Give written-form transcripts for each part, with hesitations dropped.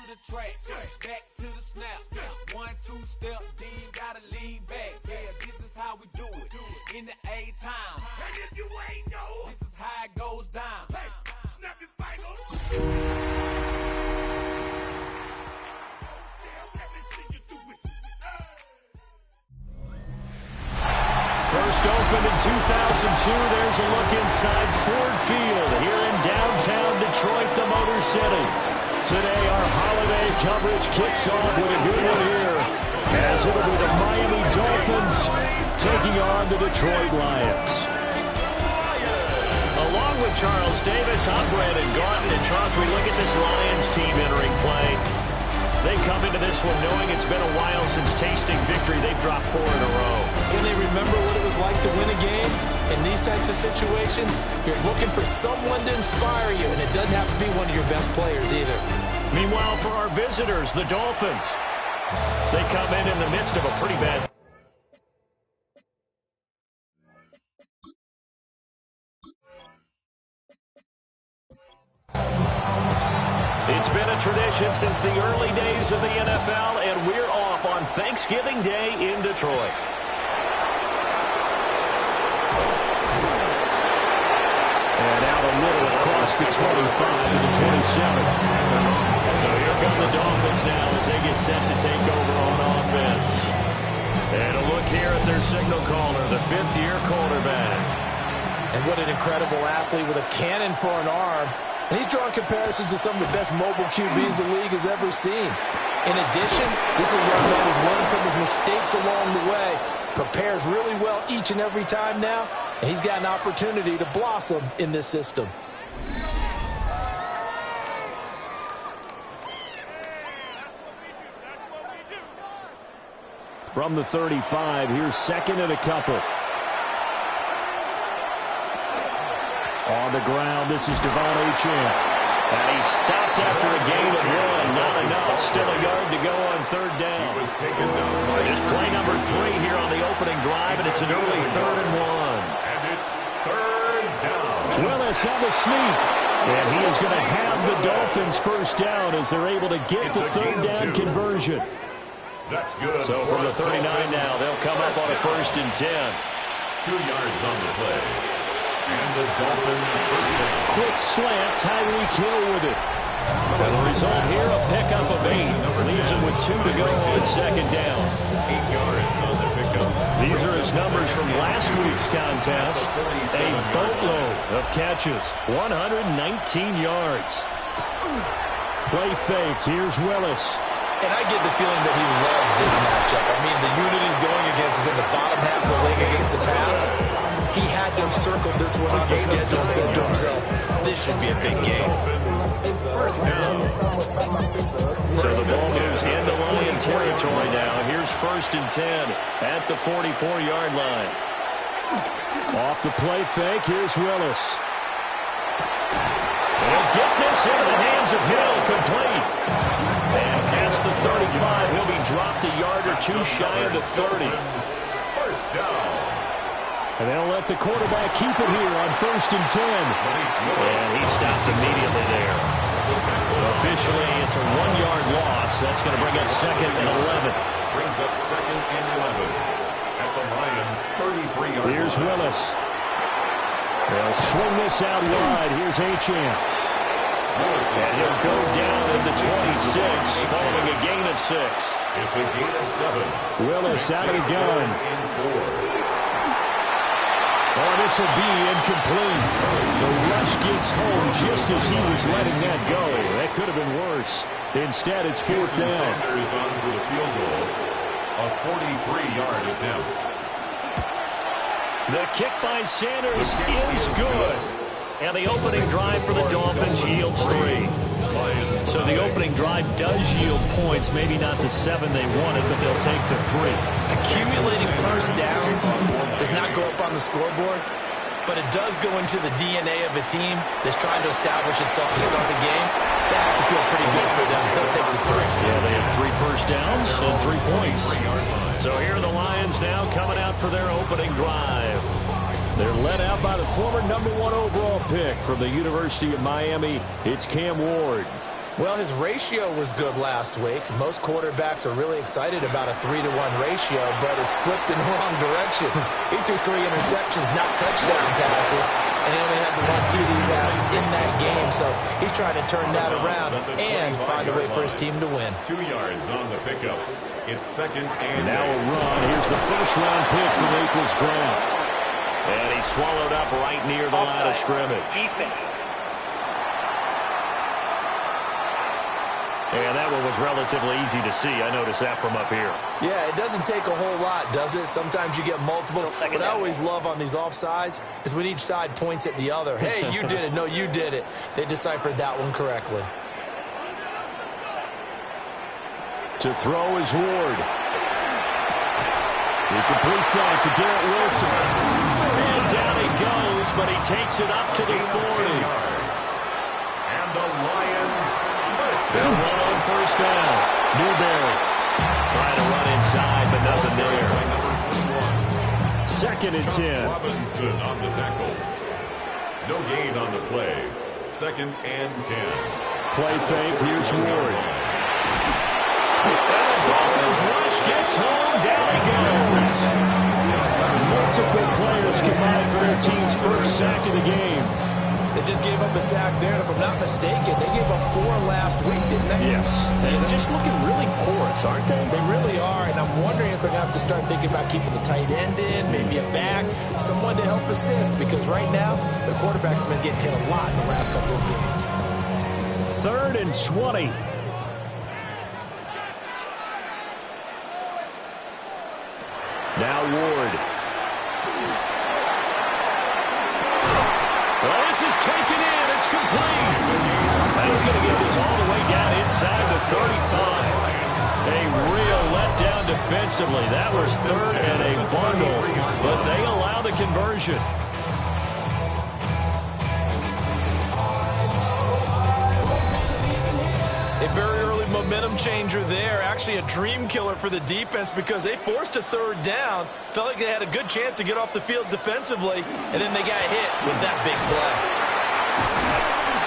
the track, back to the snap. 1, 2 step, then you gotta lean back. Yeah, this is how we do it in the A-time. And if you ain't know, this is how it goes down. Hey, snap your fingers. First opened in 2002. There's a look inside Ford Field here in downtown Detroit, the Motor City. Today, our holiday coverage kicks off with a good one here, as it'll be the Miami Dolphins taking on the Detroit Lions. Along with Charles Davis, I'm Brandon Gaudin, and Charles, we look at this Lions team entering play. They come into this one knowing it's been a while since tasting victory. They've dropped 4 in a row. Can they remember what it was like to win a game? In these types of situations, you're looking for someone to inspire you, and it doesn't have to be one of your best players either. Meanwhile, for our visitors, the Dolphins, they come in the midst of a pretty bad... It's been a tradition since the early days of the NFL, and we're off on Thanksgiving Day in Detroit. And out a little across the 25 to the 27. So here come the Dolphins now as they get set to take over on offense. And a look here at their signal caller, the 5th-year quarterback. And what an incredible athlete with a cannon for an arm. And he's drawing comparisons to some of the best mobile QBs the league has ever seen. In addition, this is a young man who's learned from his mistakes along the way, prepares really well each and every time now, and he's got an opportunity to blossom in this system. From the 35, here's second and a couple. On the ground, this is Devon Achane. And he's stopped after a gain of 1. Not enough. Still a yard to go on 3rd down. Just play number 3 here on the opening drive, and it's an early 3rd and 1. And it's 3rd down. Willis on the sneak. And he is going to have the Dolphins first down as they're able to get the 3rd down conversion. That's good. So from the 39 now, they'll come up on a 1st and 10. 2 yards on the play. And the Dolphins first down. Quick slant, Tyreek Hill with it. And the result here, a pickup of 8. Leaves him with 2 to go on 2nd down. 8 yards on the pickup. These are his numbers from last week's contest. A boatload of catches, 119 yards. Play fake, here's Willis. And I get the feeling that he loves this matchup. I mean, the unit he's going against is in the bottom half of the league against the pass. He had to have circled this one on the schedule and said to himself, this should be a big game. So the ball moves into Lion territory now. Here's 1st and 10 at the 44-yard line. Off the play fake, here's Willis. He'll get this into the hands of Hill, complete. And past the 35, he'll be dropped a yard or 2 shy of the 30. First down. And they'll let the quarterback keep it here on 1st and 10. And he stopped immediately there. Officially, it's a 1-yard loss. That's going to bring up 2nd and 11. Brings up 2nd and 11 at the Lions' 33-yard line. Here's Willis. They'll swing this out wide. Here's Achane. And he'll go down at the 26, following a gain of 6. It's a gain of 7. Willis out of the gun. Oh, this will be incomplete. The rush gets home just as he was letting that go. That could have been worse. Instead, it's 4th down. Sanders on for the field goal. A 43-yard attempt. The kick by Sanders is good. And the opening drive for the Dolphins yields 3. So the opening drive does yield points, maybe not the 7 they wanted, but they'll take the 3. Accumulating first downs does not go up on the scoreboard, but it does go into the DNA of a team that's trying to establish itself to start a game. That has to feel pretty good for them. They'll take the 3. Yeah, they have 3 first downs and 3 points. So here are the Lions now coming out for their opening drive. They're led out by the former #1 overall pick from the University of Miami. It's Cam Ward. Well, his ratio was good last week. Most quarterbacks are really excited about a 3-to-1 ratio, but it's flipped in the wrong direction. He threw 3 interceptions, not touchdown passes, and he only had the 1 TD pass in that game. So he's trying to turn that around and find a way for his team to win. 2 yards on the pickup. It's second and now a run. Here's the first-round pick from April's draft. And he's swallowed up right near the line of scrimmage. And that one was relatively easy to see. I noticed that from up here. Yeah, it doesn't take a whole lot, does it? Sometimes you get multiples. What I always love on these offsides is when each side points at the other. Hey, you did it. No, you did it. They deciphered that one correctly. To throw is Ward. He completes that to Garrett Wilson. And down he goes, but he takes it up to the 40. And the Lions They'll run on first down. Newberry trying to run inside, but nothing there. Second and 10. Robinson on the tackle. No gain on the play. Second and 10. Play fake. Here's Ward. And the Dolphins rush gets home. Down he goes. Multiple players combined for their team's first sack of the game. They just gave up a sack there, and if I'm not mistaken, they gave up 4 last week, didn't they? Yes. They're just looking really porous, aren't they? They really are, and I'm wondering if they're going to have to start thinking about keeping the tight end in, maybe a back, someone to help assist, because right now, their quarterback's been getting hit a lot in the last couple of games. 3rd and 20. Now Ward. Well, this is taken in. It's complete. And he's going to get this all the way down inside the 35. A real letdown defensively. That was 3rd and a bundle, but they allow the conversion. A very early momentum changer there. Actually a dream killer for the defense because they forced a 3rd down. Felt like they had a good chance to get off the field defensively, and then they got hit with that big play.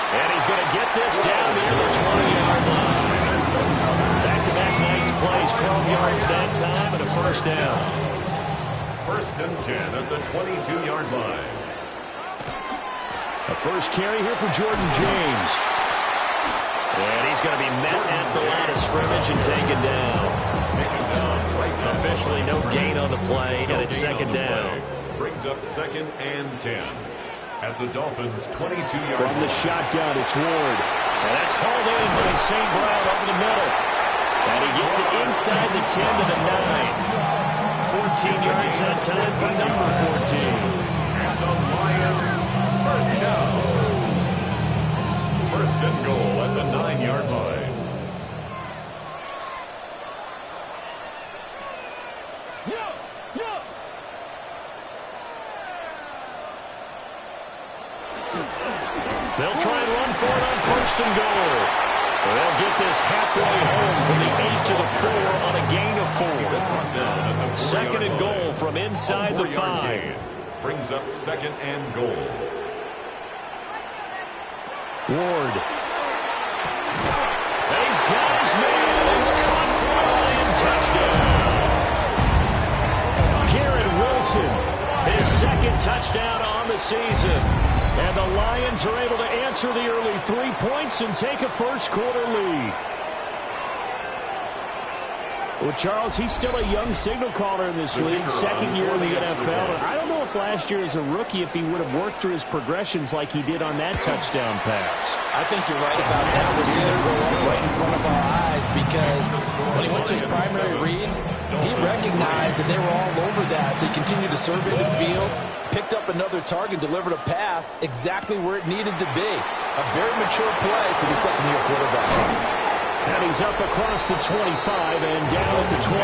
And he's going to get this down near the 20-yard line. Back-to-back nice plays, 12 yards that time, and a first down. First and 10 at the 22-yard line. A first carry here for Jordan James. And he's going to be met at the line of scrimmage and taken down. Officially no gain on the play, and it's second down. Brings up second and 10 at the Dolphins' 22-yard line. From the shotgun, it's Ward. And that's hauled in by St. Brown over the middle. And he gets it inside the 10 to the 9. 14 yards that time for number 14. And the Lions first down. First and goal at the 9-yard line. They'll try and run for it on first and goal. They'll get this halfway home from the 8 to the 4 on a gain of 4. Second and goal from inside the 5. Brings up second and goal. Ward. And he's got his man. It's caught for a Lion touchdown. Garrett Wilson, his second touchdown on the season. And the Lions are able to answer the early 3 points and take a first-quarter lead. Well, Charles, he's still a young signal caller in this league, second year in the NFL. And I don't know if last year as a rookie, if he would have worked through his progressions like he did on that touchdown pass. I think you're right about that. We're seeing it go up right in front of our eyes because when he went to his primary read, he recognized that they were all over that. So he continued to survey the field, picked up another target, delivered a pass exactly where it needed to be. A very mature play for the second-year quarterback. And he's up across the 25 and down at the 28.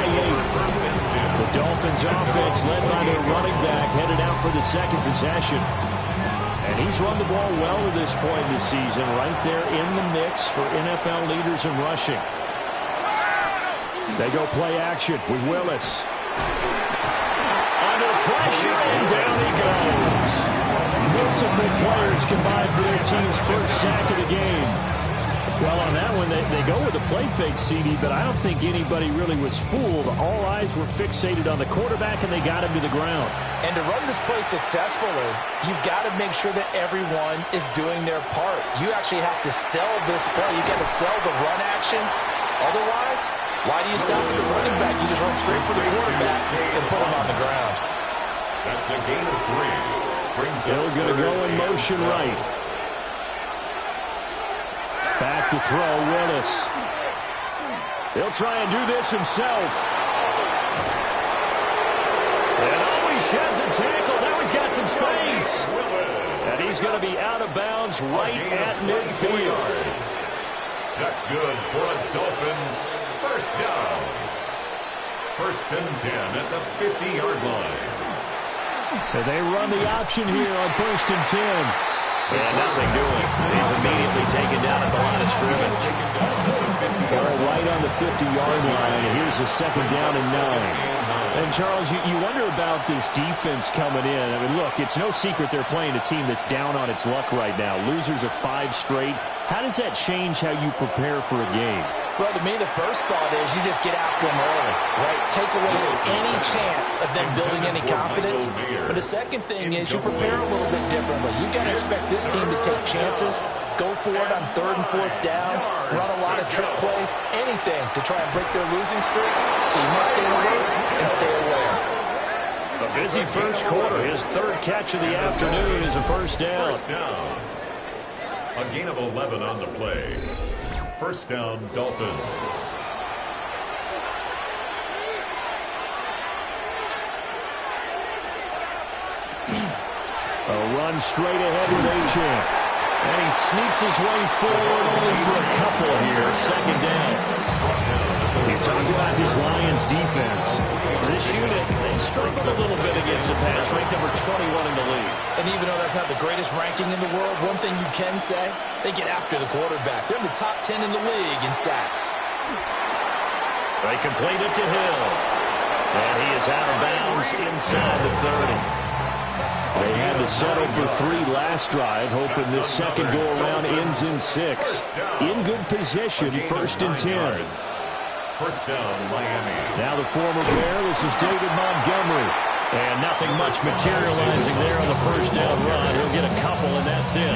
The Dolphins offense led by their running back headed out for the second possession. And he's run the ball well to this point this season, right there in the mix for NFL leaders in rushing. They go play action with Willis. Under pressure, and down he goes. Multiple players combined for their team's first sack of the game. Well, on that one, they go with a play fake, CD, but I don't think anybody really was fooled. All eyes were fixated on the quarterback, and they got him to the ground. And to run this play successfully, you've got to make sure that everyone is doing their part. You actually have to sell this play. You've got to sell the run action. Otherwise, why do you stop with the running back? You just run straight for the quarterback and put him on the ground. That's a gain of 3. Still going to go in motion right. Back to throw, Willis. He'll try and do this himself. And he sheds a tackle. Now he's got some space. And he's going to be out of bounds right at midfield. That's good for a Dolphins first down. 1st and 10 at the 50-yard line. And they run the option here on 1st and 10. And nothing doing. He's immediately taken down at the line of scrimmage. Right on the 50-yard line, and here's a 2nd down and 9. And, Charles, you wonder about this defense coming in. I mean, look, it's no secret they're playing a team that's down on its luck right now. Losers of 5 straight. How does that change how you prepare for a game? Well, to me, the first thought is you just get after them early, right? Take away any chance of them building any confidence. But the second thing is you prepare a little bit differently. You got to expect this team to take chances, go for it on 3rd and 4th downs, run a lot of trick plays, anything to try and break their losing streak. So you must stay alert and stay aware. A busy first quarter. His 3rd catch of the afternoon is a first down. A gain of 11 on the play. 1st down, Dolphins. A run straight ahead with Achane. And he sneaks his way forward only for a couple here. 2nd down. You talk about this Lions defense. This unit, they struggled a little bit against the pass, ranked number 21 in the league. And even though that's not the greatest ranking in the world, one thing you can say, they get after the quarterback. They're in the top 10 in the league in sacks. They complete it to Hill. And he is out of bounds inside the 30. They had to settle for 3 last drive, hoping this second go-around ends in 6. In good position, 1st and 10. 1st down, Miami. Now the former Bear, this is David Montgomery. And nothing much materializing there on the first down run. He'll get a couple, and that's it.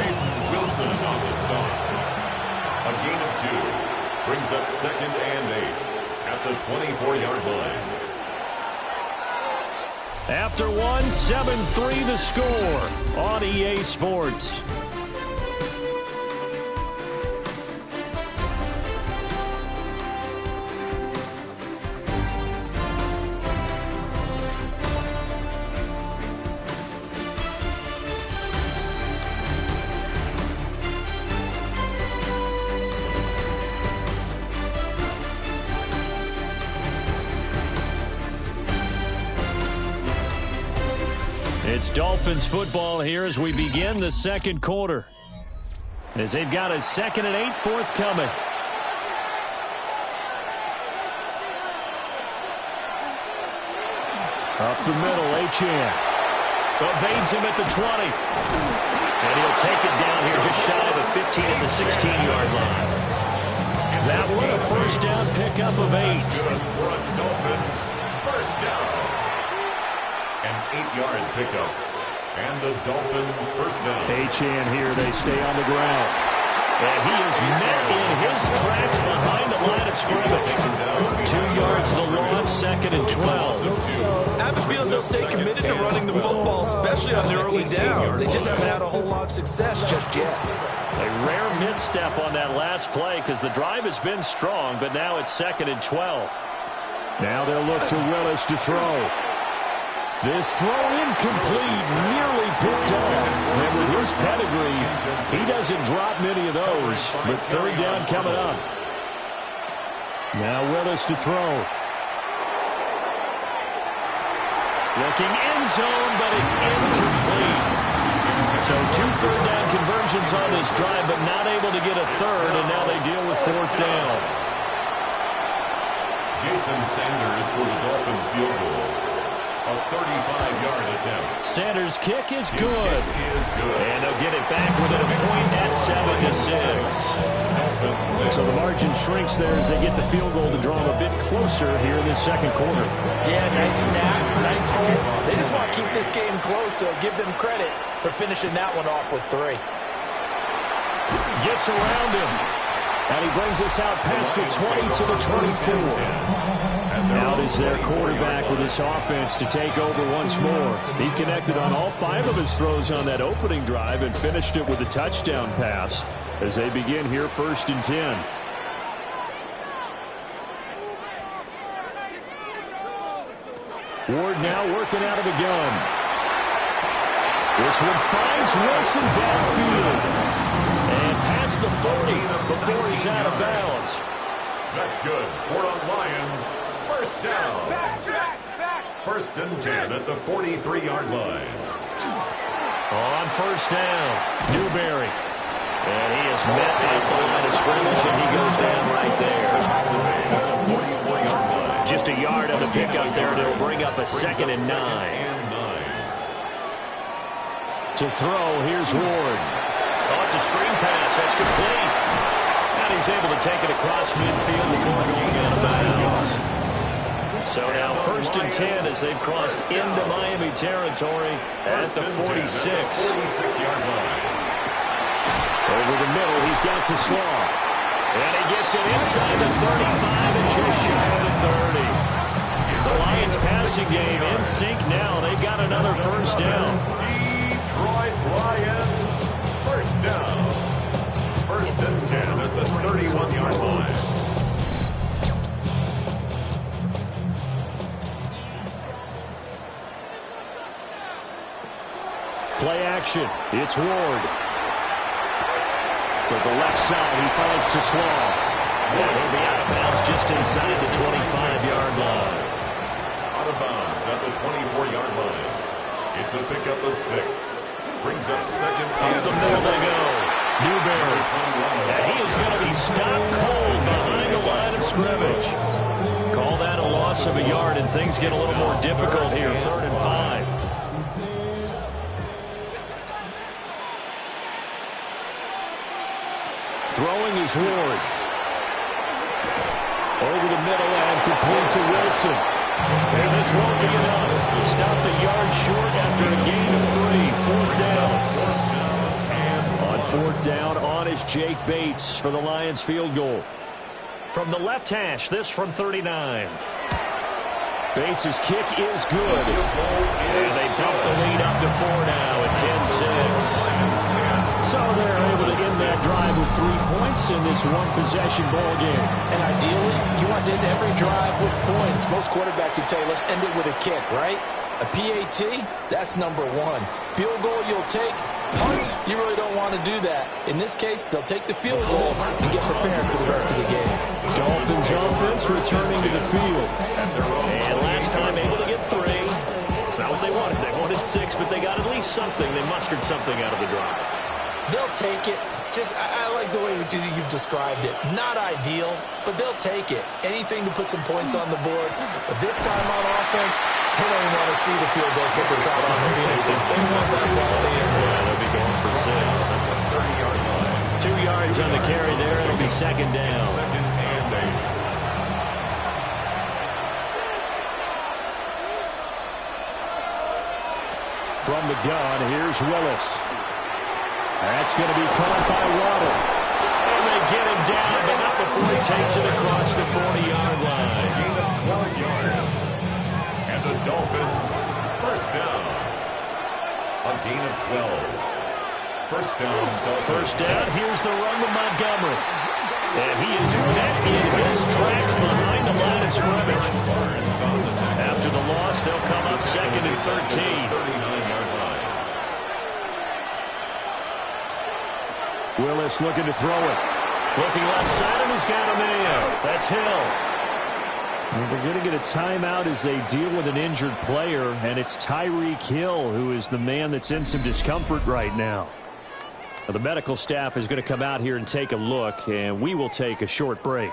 Wilson on the start. A gain of 2. Brings up 2nd and 8 at the 24-yard line. After 1, 7-3 the score on EA Sports. It's Dolphins football here as we begin the second quarter. As they've got a 2nd and 8 forthcoming. Up the middle, Achane. Evades him at the 20. And he'll take it down here just shy of the 15 at the 16-yard line. That one a first down pickup of 8. For a Dolphins first down. An 8-yard pickup. And the Dolphin first down. Achane here, they stay on the ground. And he is met in his tracks behind the line of scrimmage. 2 yards the loss, 2nd and 12. I have a feeling they'll stay committed to running the football, especially on their early downs. They just haven't had a whole lot of success just yet. A rare misstep on that last play because the drive has been strong, but now it's 2nd and 12. Now they'll look to Willis to throw. This throw incomplete, nearly picked off. And with his pedigree, he doesn't drop many of those. But 3rd down coming up. Now Willis to throw. Looking end zone, but it's incomplete. So 2 third down conversions on this drive, but not able to get a 3rd, and now they deal with 4th down. Jason Sanders for the Dolphin field goal. A 35-yard attempt. Sanders' kick is good. And they'll get it back within a point at 7-6. So the margin shrinks there as they get the field goal to draw them a bit closer here in this second quarter. Yeah, nice snap, nice hold. They just want to keep this game close, so give them credit for finishing that one off with 3. Gets around him. And he brings us out past the 20 to the 24. Out is their quarterback with his offense to take over once more. He connected on all 5 of his throws on that opening drive and finished it with a touchdown pass as they begin here 1st and 10. Ward now working out of the gun. This one finds Wilson downfield. And past the 40 before he's out of bounds. That's good for the Lions. First down. 1st and 10 at the 43-yard line. On 1st down, Newberry. And he is met at the line of scrimmage, and he goes down right there. Just a yard on the pickup there. They'll bring up a 2nd and 9. To throw, here's Ward. Oh, it's a screen pass. That's complete. And he's able to take it across midfield before going out of bounds. So now 1st and 10 as they've crossed into Miami territory at the 46. 46-yard line. Over the middle, he's got to Slaw. And he gets it inside the 35 and just shy of the 30. The Lions passing game in sync now. They've got another 1st down. Detroit Lions, 1st down. 1st and 10 at the 31-yard line. Play action. It's Ward. To the left side, he finds to Slaw. And he'll be out of bounds just inside the 25-yard line. Out of bounds at the 24-yard line. It's a pickup of 6. Brings up 2nd and Up the middle they go. Newberry. And he is going to be stopped cold behind the line of scrimmage. Call that a loss of a yard, and things get a little more difficult here. 3rd and 5. Throwing is Ward. Over the middle and complete to Wilson. And this won't be enough. Stopped a yard short after a gain of 3. 4th down. On 4th down, on is Jake Bates for the Lions field goal. From the left hash, this from 39. Bates' kick is good. And they bump the lead up to 4 now at 10-6. So they're able to end that drive with 3 points in this one-possession ball game. And ideally, you want to end every drive with points. Most quarterbacks would tell you, let's end it with a kick, right? A PAT, that's number 1. Field goal you'll take. Punts, you really don't want to do that. In this case, they'll take the field goal and get prepared for the rest of the game. Dolphins offense returning to the field. And last time able to get 3. It's not what they wanted. They wanted 6, but they got at least something. They mustered something out of the drive. They'll take it. I like the way you've described it. Not ideal, but they'll take it. Anything to put some points on the board. But this time on offense, they don't even want to see the field goal kicker drop on the field. They want that ball in the end zone. They'll be going for 6. 30-yard line. 2 yards on the carry there. It'll be 2nd down. 2nd and 8. From the gun, here's Willis. That's going to be caught by Waddle. And they get him down, but not before he takes it across the 40-yard line. Gain of 12 yards. And the Dolphins, 1st down. A gain of 12. 1st down, Dolphins. 1st down, here's the run to Montgomery. And he is met in his tracks behind the line of scrimmage. After the loss, they'll come up 2nd and 13. 39-yard line. Willis looking to throw it. Looking left side, and he's got a man. That's Hill. And they're going to get a timeout as they deal with an injured player, and it's Tyreek Hill who is the man that's in some discomfort right now. Now, the medical staff is going to come out here and take a look, and we will take a short break.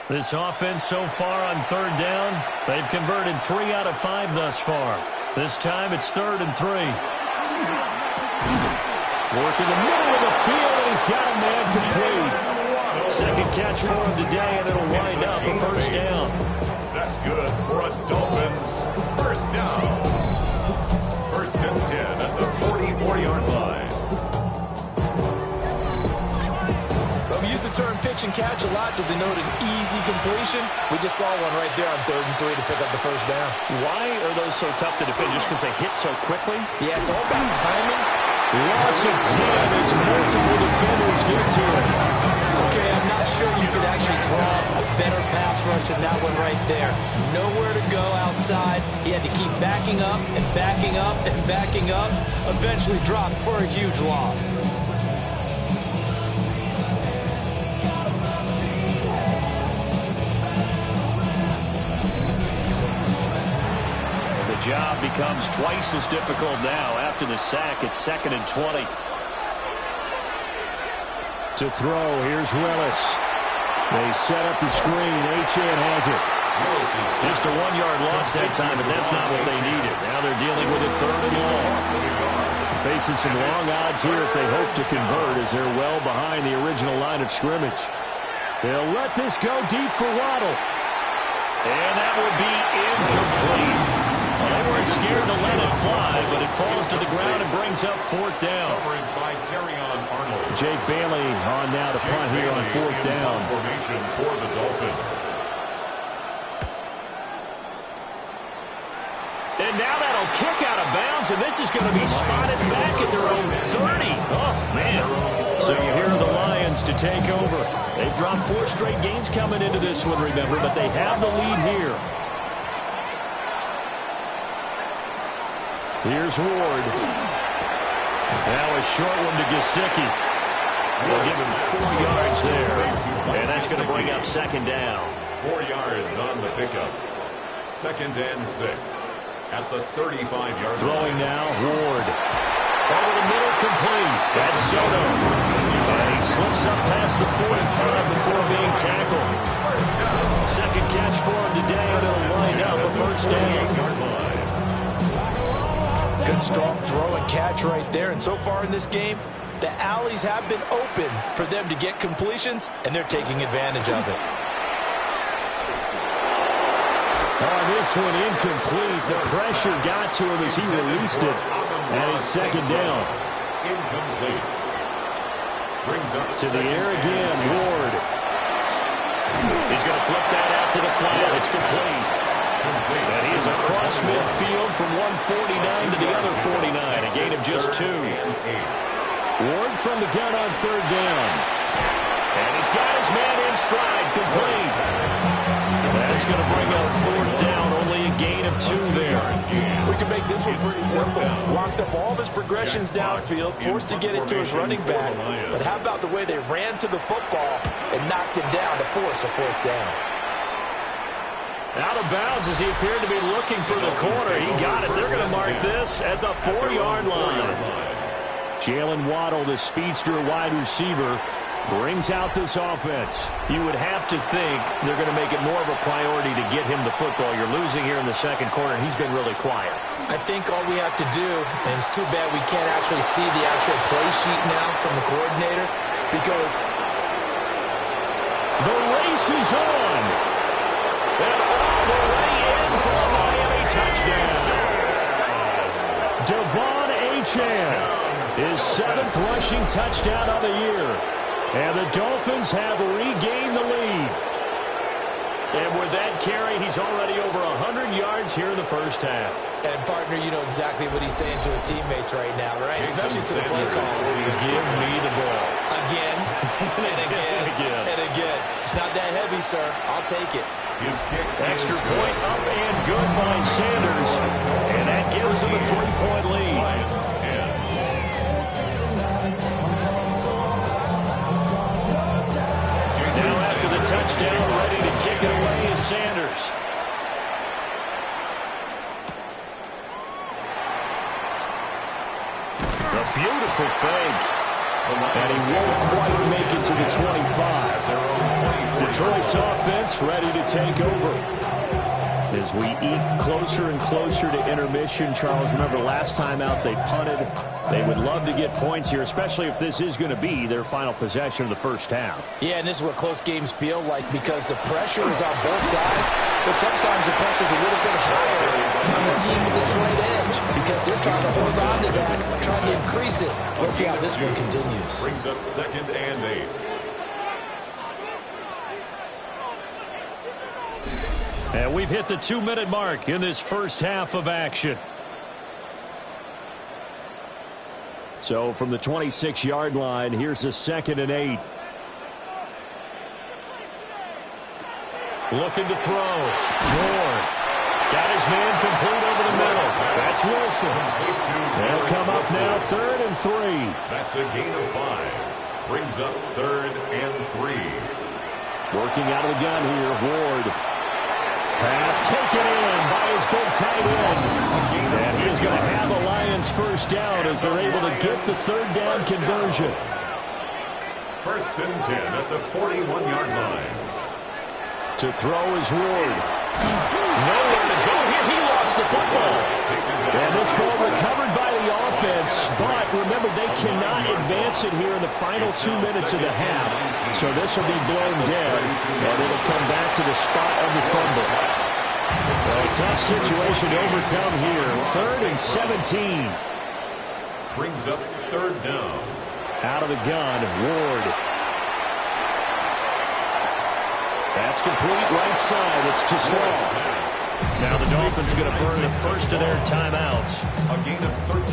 This offense so far on third down, they've converted 3 out of 5 thus far. This time it's 3rd and 3. Working the middle of the field, and he's got a man complete. Second catch for him today, and it'll wind up a first down. That's good for a Dolphins first down. 1st and 10 at the 44-yard line. Well, we use the term pitch and catch a lot to denote an easy completion. We just saw one right there on 3rd and 3 to pick up the first down. Why are those so tough to defend? Just because they hit so quickly? Yeah, it's all about timing. Loss of 10 as multiple defenders get to it. Okay, I'm not sure you could actually draw a better pass rush than that one right there. Nowhere to go outside. He had to keep backing up and backing up and backing up. Eventually dropped for a huge loss. The job becomes twice as difficult now. After the sack, it's 2nd and 20. To throw, here's Willis. They set up the screen. Achane has it. Just a 1-yard loss that time, but that's not what they needed. Now they're dealing with a 3rd and long. Facing some long odds here if they hope to convert, as they're well behind the original line of scrimmage. They'll let this go deep for Waddle. And that will be incomplete. Well, they weren't scared to let it fly, but it falls to the ground and brings up 4th down. Coverage by Arnold. Jake Bailey on now to punt here on 4th down. Formation for the Dolphins. And now that'll kick out of bounds, and this is going to be spotted back at their own 30. Oh, man. So you hear the Lions to take over. They've dropped 4 straight games coming into this one, remember, but they have the lead here. Here's Ward. Now a short one to Gesicki. They'll give him 4 yards there. And that's going to bring up 2nd down. 4 yards on the pickup. 2nd and 6 at the 35-yard line. Throwing now, Ward. Over the middle, complete. That's Soto. And he slips up past the 45 before being tackled. 2nd catch for him today, and it'll wind up a first down. Good, strong throw and catch right there. And so far in this game, the alleys have been open for them to get completions, and they're taking advantage of it. On this one, incomplete. The pressure got to him as he released it. And it's 2nd down. Incomplete. Brings up to the air again, Ward. He's going to flip that out to the flat. It's complete. And he's across midfield from 149 to the other 49. A gain of just 2. Ward from the gun on 3rd down. And he's got his man in stride, complete. That's going to bring up 4th down, only a gain of 2 there. We can make this one pretty simple. Locked up all of his progressions downfield, forced to get it to his running back. But how about the way they ran to the football and knocked him down to force a 4th down? Out of bounds as he appeared to be looking for the corner. He got it. They're going to mark this at the 4-yard line. Jalen Waddle, the speedster wide receiver, brings out this offense. You would have to think they're going to make it more of a priority to get him the football. You're losing here in the 2nd quarter, and he's been really quiet. I think all we have to do, and it's too bad we can't actually see the actual play sheet now from the coordinator, because the race is on. And all the way in for a Miami touchdown. Devon Achane, his 7th rushing touchdown of the year. And the Dolphins have regained the lead. And with that carry, he's already over 100 yards here in the first half. And, partner, you know exactly what he's saying to his teammates right now, right? Especially to the play call. Give me the ball. Again, and again, and again. It's not that heavy, sir. I'll take it. Extra point up and good by Sanders. And that gives him a 3-point lead. Now after the touchdown, ready to kick it away is Sanders. A beautiful fake. And he won't quite make it to the 25. Detroit's offense ready to take over. As we eat closer and closer to intermission, Charles, remember last time out they punted. They would love to get points here, especially if this is going to be their final possession of the first half. Yeah, and this is what close games feel like because the pressure is on both sides, but sometimes the pressure is a little bit higher on the team with the slight edge because they're trying to hold on to that, trying to increase it. Let's see how this one continues. Brings up 2nd and 8. And we've hit the 2-minute mark in this first half of action. So from the 26-yard line, here's a 2nd and 8. Looking to throw. Ward. Got his man complete over the middle. That's Wilson. They'll come up now 3rd and 3. That's a gain of 5. Brings up 3rd and 3. Working out of the gun here, Ward. Pass taken in by his big tight end. And he is going to have a Lions first down as they're able to get the 3rd down conversion. 1st and 10 at the 41-yard line. To throw is Ward. Nowhere to go here. He lost the football. And this ball recovered by the offense. But remember, they cannot advance it here in the final 2 minutes of the half. So this will be blown dead. And it'll come back to the spot of the fumble. Well, a tough situation to overcome here. 3rd and 17. Brings up 3rd down. Out of the gun, Ward. That's complete right side. It's just long. Now the Dolphins going to burn the first of their timeouts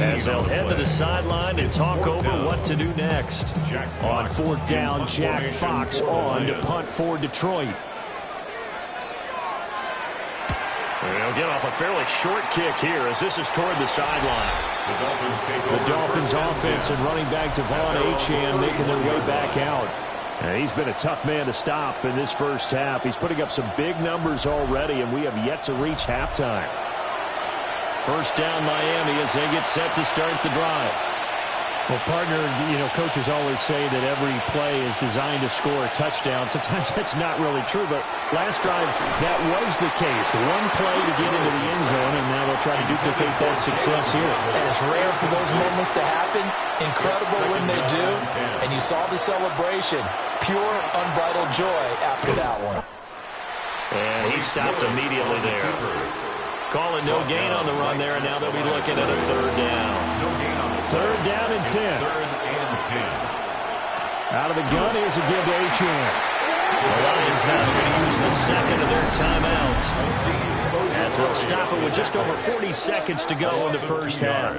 as they'll head to the sideline and talk over what to do next. On 4th down, Jack Fox on to punt for Detroit. They'll get off a fairly short kick here as this is toward the sideline. The Dolphins offense and running back Devon Achane making their way back out. And he's been a tough man to stop in this first half. He's putting up some big numbers already, and we have yet to reach halftime. First down, Miami, as they get set to start the drive. Well, partner, coaches always say that every play is designed to score a touchdown. Sometimes that's not really true, but last drive, that was the case. One play to get into the end zone, and now they'll try to duplicate that success here. And it's rare for those moments to happen. Incredible when they do. And you saw the celebration. Pure, unbridled joy after that one. And he stopped immediately there. Calling no gain on the run there, and now they'll be looking at a 3rd down. 3rd down and 10. Out of the gun, here's a give to Achane. The Lions now going to use the 2nd of their timeouts as they'll stop it with just over 40 seconds to go in the first half.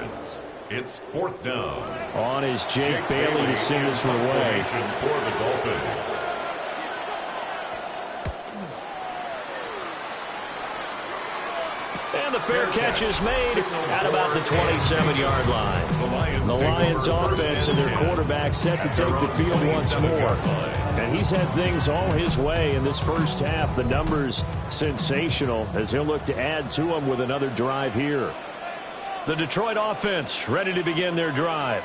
It's 4th down. On is Jake Bailey to send this one away. For the Dolphins. And the fair catch is made at about the 27-yard line. The Lions offense and their quarterback set to take the field once more. And he's had things all his way in this first half. The numbers sensational as he'll look to add to them with another drive here. The Detroit offense ready to begin their drive.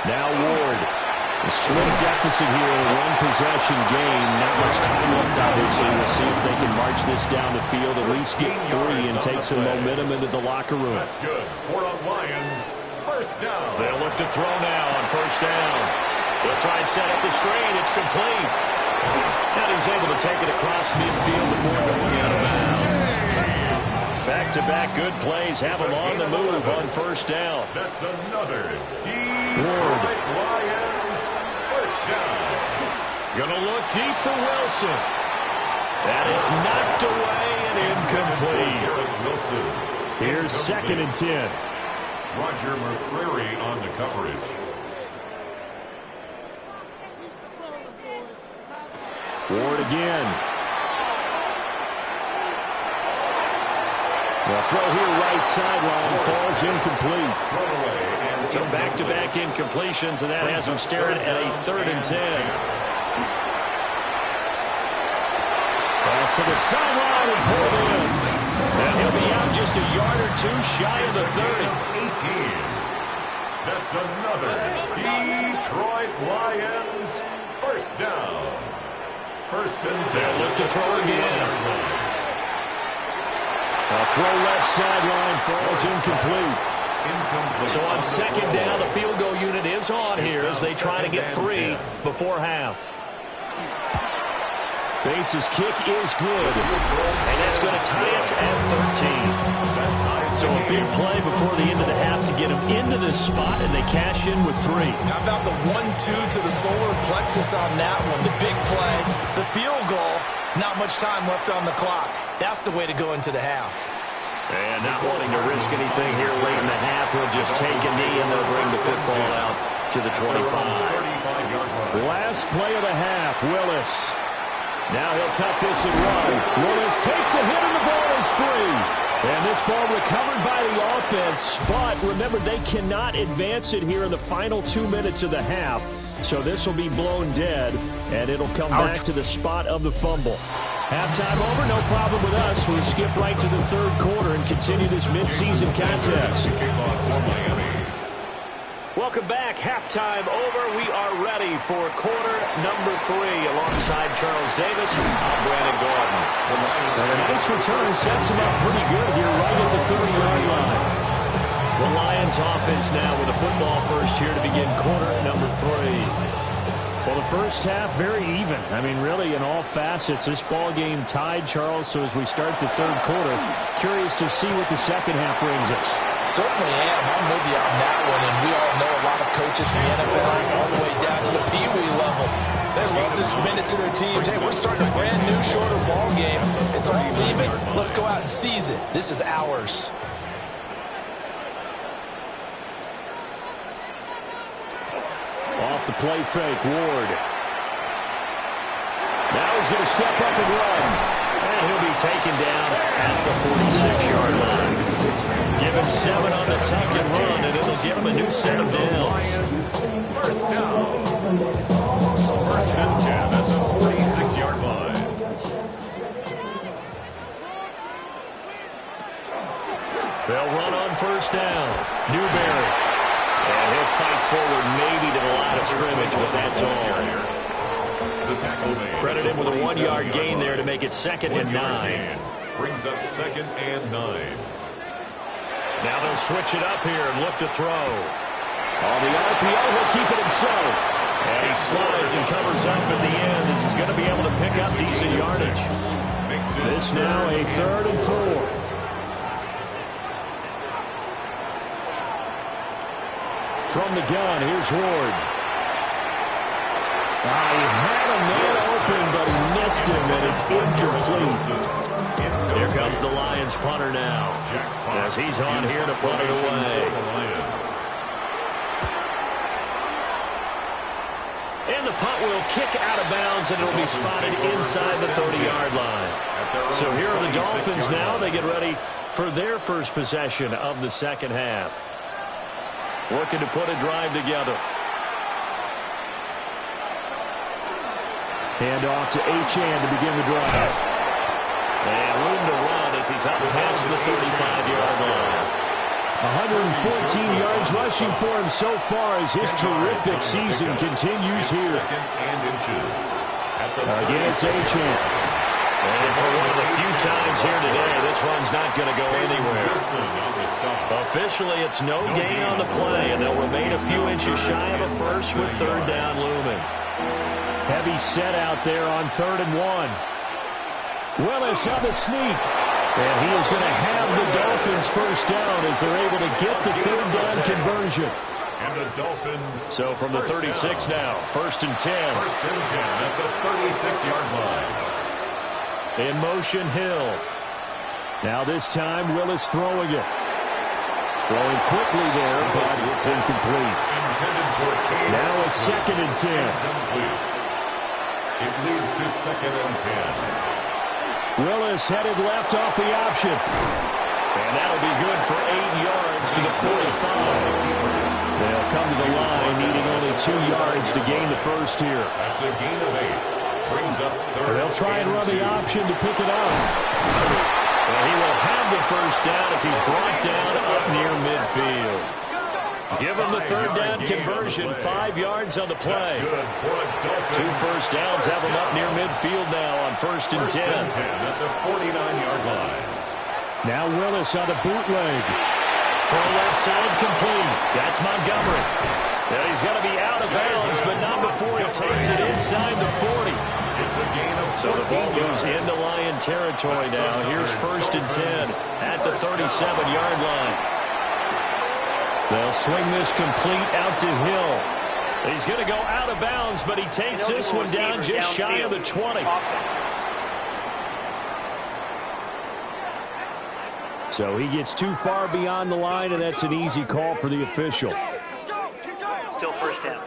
Now Ward. A slim deficit here in a one-possession game. Not much time left, obviously. We'll see if they can march this down the field, at least get 3 and take some momentum into the locker room. That's good. For the Lions, first down. They'll look to throw now on first down. They'll try and set up the screen. It's complete. And he's able to take it across midfield before going out of bounds. Back-to-back good plays have him on the move on first down. That's another Ward. Lions first down. Gonna look deep for Wilson. And it's knocked away and incomplete. Wilson. Here's 2nd and 10. Roger McCreary on the coverage. Ward again. The throw here right sideline falls incomplete. So back-to-back incompletions, and that has him staring at a 3rd and 10. Pass to the sideline and pulled in. And he'll be out just a yard or two shy of the 30. That's another Detroit Lions first down. First and 10. Look to throw again. A throw left sideline falls incomplete. So on second down, the field goal unit is on here as they try to get 3 before half. Bates' kick is good, and that's going to tie us at 13. So a big play before the end of the half to get them into this spot, and they cash in with 3. How about the 1-2 to the solar plexus on that one? The big play, the field goal, not much time left on the clock. That's the way to go into the half. And not wanting to risk anything here late in the half, he'll just take a knee and they'll bring the football out to the 25. Last play of the half, Willis. Now he'll tuck this and run. Willis takes a hit and the ball is free. And this ball recovered by the offense, but remember they cannot advance it here in the final 2 minutes of the half. So this will be blown dead, and it'll come back to the spot of the fumble. Halftime over, no problem with us. We'll skip right to the third quarter and continue this midseason contest. Welcome back. Halftime over. We are ready for quarter number 3 alongside Charles Davis. I'm Brandon Gordon. And a nice return sets him up pretty good here right at the 30-yard line. The Lions offense now with a football first here to begin quarter number 3. Well, the first half, very even. I mean, really, in all facets, this ball game tied, Charles. So as we start the third quarter, curious to see what the second half brings us. Certainly am. I'm with you on that one. And we all know a lot of coaches from the NFL all the way down to the Pee-wee level. They love to spin it to their teams. Hey, we're starting a brand new, shorter ball game. It's all leave it. Let's go out and seize it. This is ours. Off the play fake, Ward. Now he's going to step up and run. And he'll be taken down at the 46-yard line. Give him 7 on the tuck and run, and it'll give him a new set of downs. First down. First and 10 at the 46-yard line. They'll run on first down. Newberry. And he'll fight forward maybe to the line of scrimmage, but that's all. Credit him with a 1-yard gain there to make it 2nd and 9. Brings up 2nd and 9. Now they'll switch it up here and look to throw. On the RPO, he'll keep it himself. And he slides and covers up at the end as he's going to be able to pick up decent yardage. This now a 3rd and 4. From the gun, here's Ward. He had a man open, but he missed him, and it's incomplete. Here comes the Lions punter now, as he's on here to punt it away. And the punt will kick out of bounds, and it'll be spotted inside the 30-yard line. So here are the Dolphins now. They get ready for their first possession of the second half. Working to put a drive together. Hand off to Achane to begin the drive. And room to run as he's up past the 35-yard line. 114 yards rushing for him so far as his terrific season continues here. Again, it's Achane. And for one of the few times here today, this run's not going to go anywhere. Officially, it's no gain on the play, and they'll remain a few inches shy of a first with 3rd down looming. Heavy set out there on 3rd and 1. Willis on the sneak. And he is going to have the Dolphins first down as they're able to get the 3rd down conversion. And the Dolphins. So from the 36 now, 1st and 10. 1st and 10 at the 36-yard line. In motion, Hill. Now this time, Willis throwing it. Throwing quickly there, but it's incomplete. Now a 2nd and 10. It leads to 2nd and 10. Willis headed left off the option. And that'll be good for 8 yards to the 45. They'll come to the line, needing only 2 yards to gain the first here. That's a gain of 8. Brings up 3rd. They'll try and run the option to pick it up. And he will have the first down as he's brought down up near midfield. Give him the third down conversion, 5 yards on the play. 2 first downs have him up near midfield now on 1st and 10. At the 49-yard line. Now Willis on the bootleg. Throw left side complete. That's Montgomery. Now he's going to be out of bounds, but not before he takes it inside the 40. It's a gain of 14 So the ball moves yards. into Lion territory now. Here's 1st and 10 at the 37-yard line. They'll swing this complete out to Hill. He's going to go out of bounds, but he takes this one down just shy of the 20. So he gets too far beyond the line, and that's an easy call for the official. Still first down.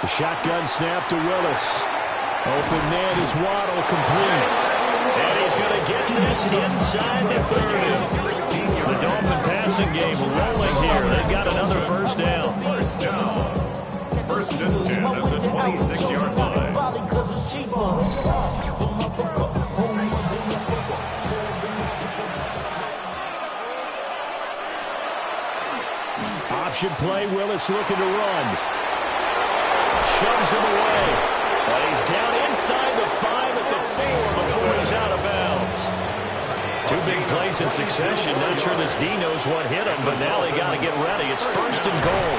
The shotgun snap to Willis. Open man is Waddle, complete. And he's going to get this inside the 30. The Dolphin passing game rolling here. They've got another first down. First down. 1st and 10 at the 26-yard line. Option play, Willis looking to run. Shoves him away. But he's down inside the 5 at the 4 before he's out of bounds. 2 big plays in succession. Not sure this D knows what hit him, but now they got to get ready. It's 1st and goal.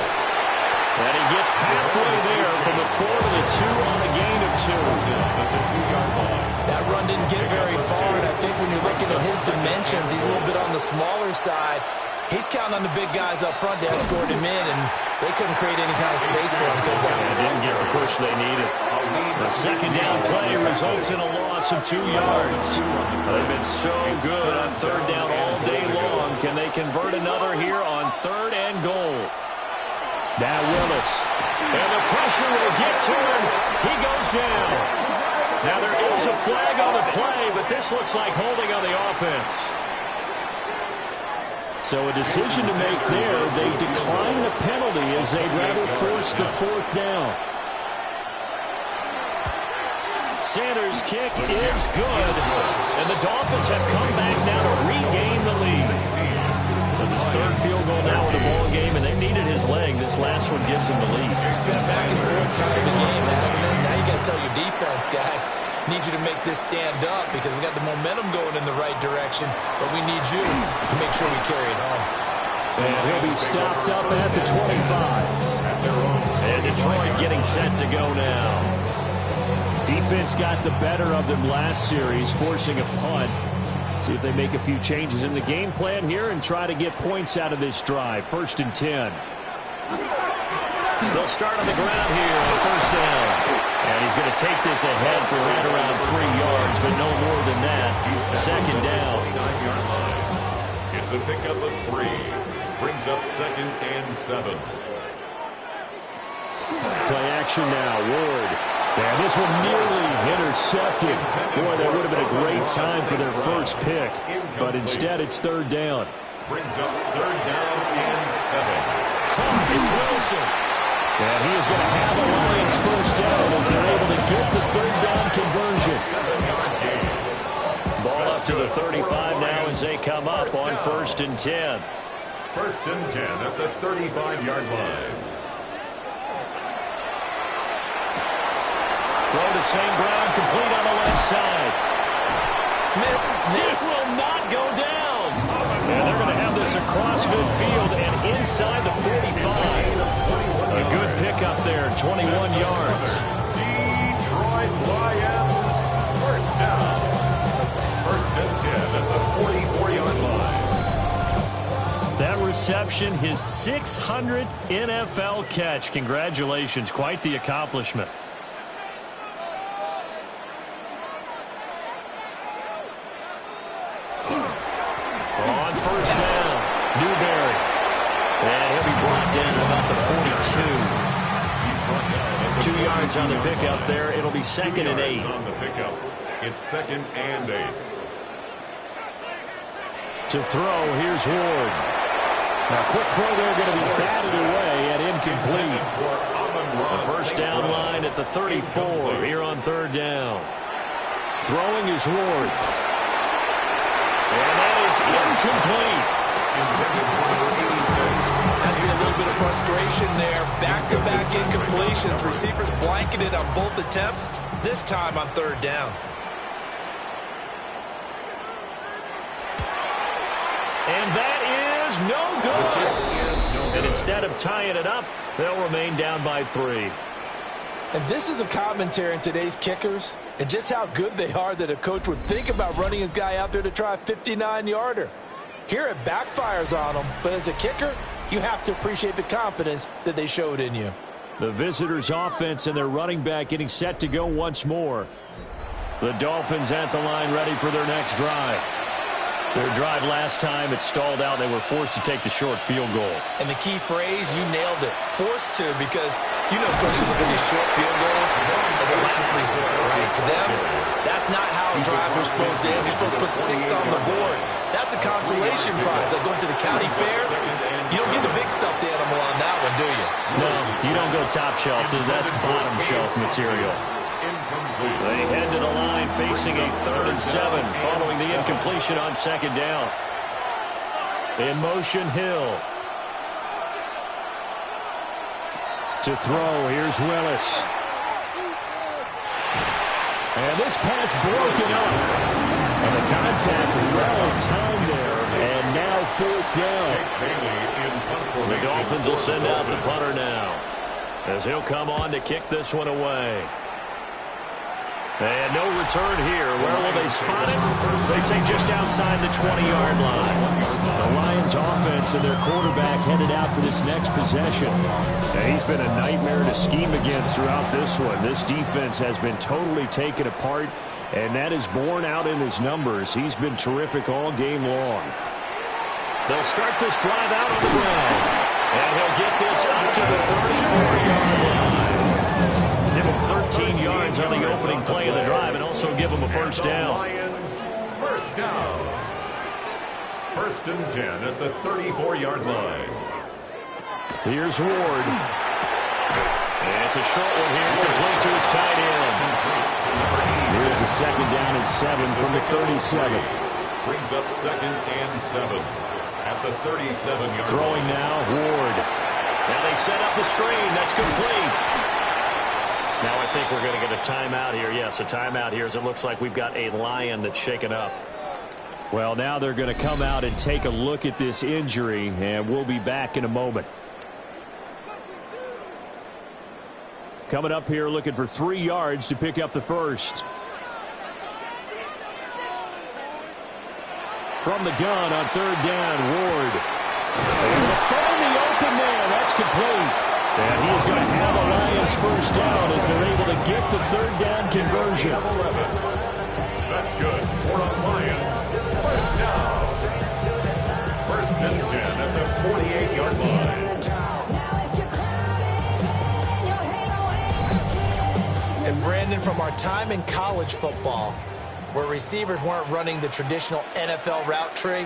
And he gets halfway there from the 4 to the 2 on the gain of 2. At the 2-yard line. That run didn't get very far, and I think when you're looking at his dimensions, he's a little bit on the smaller side. He's counting on the big guys up front to escort him in, and they couldn't create any kind of space for him, could they? They didn't get the push they needed. The second down play results in a loss of 2 yards. They've been so good on 3rd down all day long. Can they convert another here on 3rd and goal? Now Willis. And the pressure will get to him. He goes down. Now there is a flag on the play, but this looks like holding on the offense. So a decision to make there. They decline the penalty as they'd rather force the 4th down. Sanders' kick is good. And the Dolphins have come back now to regain the lead. With his 3rd field goal now in the ball game, and they needed his leg. This last one gives him the lead. It's been back and forth kind of the game, hasn't it? Now you got to tell your defense, guys, need you to make this stand up because we got the momentum going in the right direction, but we need you to make sure we carry it home. And he'll be stopped up at the 25. And Detroit getting set to go now. Defense got the better of them last series, forcing a punt. See if they make a few changes in the game plan here and try to get points out of this drive. 1st and 10. They'll start on the ground here on 1st down. And he's going to take this ahead for right around 3 yards, but no more than that. 2nd down. 49-yard line. It's a pickup of 3. Brings up 2nd and 7. Play action now. Ward. And this one nearly intercepted. Boy, that would have been a great time for their first pick. But instead, it's 3rd down. Brings up 3rd down and 7. It's Wilson. And he is going to have the Lions first down as they're able to get the 3rd down conversion. Ball up to the 35 now as they come up on 1st and 10. 1st and 10 at the 35-yard line. Throw to St. Brown, complete on the left side. Missed. This will not go down. And they're going to have this across midfield and inside the 45. A good pickup there, 21 yards. Detroit Lions, first down. 1st and 10 at the 44-yard line. That reception, his 600th NFL catch. Congratulations, quite the accomplishment. On 1st down, Newberry. And he'll be brought down about the 42. 2 yards on the pickup there. It'll be 2nd and 8. On the pickup. It's 2nd and 8. To throw, here's Ward. Now, quick throw there, going to be batted away and incomplete. The first down line at the 34 here on 3rd down. Throwing is Ward. And that is incomplete. Has been a little bit of frustration there. Back-to-back incompletions. Receivers blanketed on both attempts, this time on third down. And that is no good. And instead of tying it up, they'll remain down by 3. And this is a commentary on today's kickers and just how good they are that a coach would think about running his guy out there to try a 59-yarder. Here it backfires on them, but as a kicker, you have to appreciate the confidence that they showed in you. The visitors' offense and their running back getting set to go once more. The Dolphins at the line ready for their next drive. Their drive last time, it stalled out. They were forced to take the short field goal. And the key phrase, you nailed it, forced to, because you know coaches will give you short field goals as a last resort, right? To them, that's not how drives are supposed to end. You're supposed to put 6 on the board. That's a consolation prize, like going to the county fair. You don't get the big stuffed animal on that one, do you? No, you don't go top shelf. That's bottom shelf material. They head to the line facing a 3rd and 7 following the incompletion on 2nd down. In motion, Hill. To throw, here's Willis. And this pass broken up. And the contact well timed there. And now 4th down. The Dolphins will send out the punter now, as he'll come on to kick this one away. And no return here. Where will they spot it? They say just outside the 20-yard line. The Lions offense and their quarterback headed out for this next possession. And he's been a nightmare to scheme against throughout this one. This defense has been totally taken apart, and that is borne out in his numbers. He's been terrific all game long. They'll start this drive out on the ground. And he'll get this up to the 34-yard line. Give him 13 yards on the opening play of the drive and also give him a first down. Lions, first down. 1st and 10 at the 34-yard line. Here's Ward. And it's a short one here, complete to his tight end. Here's a 2nd down and 7 from the 37. Brings up 2nd and 7 at the 37-yard line. Throwing now, Ward. Now they set up the screen. That's complete. Now I think we're going to get a timeout here. Yes, a timeout here as it looks like we've got a Lion that's shaken up. Well, now they're going to come out and take a look at this injury, and we'll be back in a moment. Coming up here looking for 3 yards to pick up the first. From the gun on 3rd down, Ward. And to find the open man, that's complete. And he is going to have a Lions first down as they're able to get the 3rd down conversion. That's good for the Lions. First down. 1st and 10 at the 48-yard line. And Brandon, from our time in college football, where receivers weren't running the traditional NFL route tree,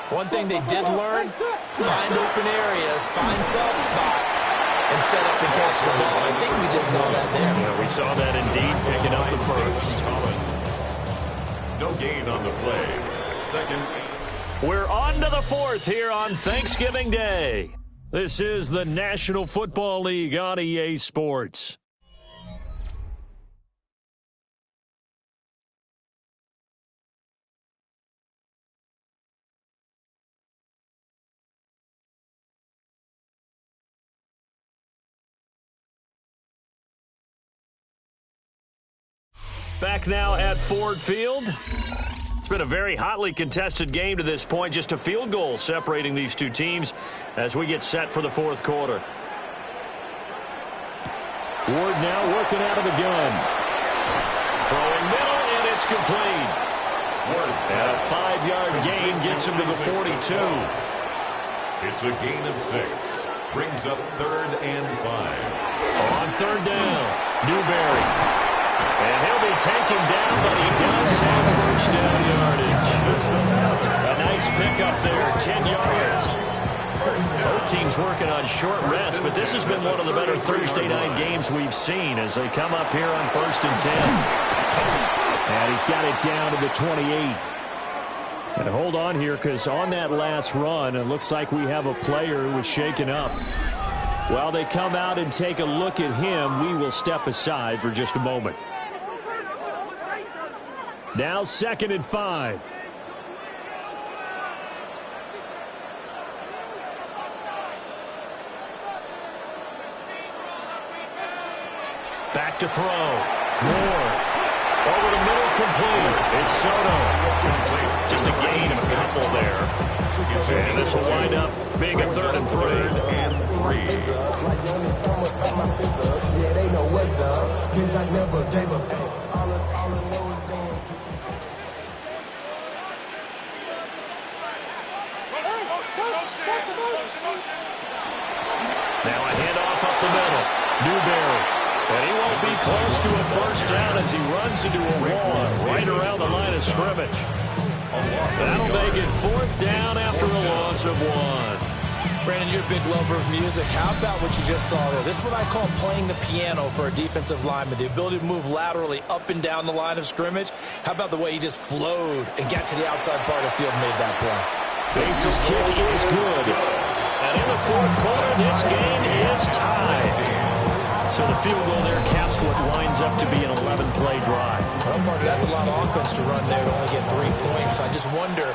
one thing they did learn, find open areas, find soft spots, and set up and catch the ball. I think we just saw that there. Yeah, we saw that indeed, picking up the first. No gain on the play. 2nd. We're on to the 4th here on Thanksgiving Day. This is the National Football League on EA Sports. Back now at Ford Field. It's been a very hotly contested game to this point. Just a field goal separating these two teams as we get set for the 4th quarter. Ward now working out of the gun. Throwing middle, and it's complete. And a 5-yard gain gets him to the 42. It's a gain of 6. Brings up 3rd and 5. On 3rd down, Newberry. And he'll be taken down, but he does have first down yardage. A nice pickup there, 10 yards. Both teams working on short rest, but this has been one of the better Thursday night games we've seen as they come up here on 1st and 10. And he's got it down to the 28. And hold on here, because on that last run, it looks like we have a player who was shaken up. While they come out and take a look at him, we will step aside for just a moment. Now 2nd and 5. Back to throw. Moore. Over the middle, complete. It's Soto. Complete. Just a gain of a couple there. And this will wind up being a 3rd and 3. Now a handoff up the middle. Newberry. And he won't be close to a first down as he runs into a wall right around the line of scrimmage. That'll make it 4th down after a loss of 1. Brandon, you're a big lover of music. How about what you just saw there? This is what I call playing the piano for a defensive lineman. The ability to move laterally up and down the line of scrimmage. How about the way he just flowed and got to the outside part of the field and made that play? Bates' kick is good. And in the 4th quarter, this game is tied. So the field goal there caps what winds up to be an 11-play drive. Well, Parker, that's a lot of offense to run there to only get 3 points. So I just wonder,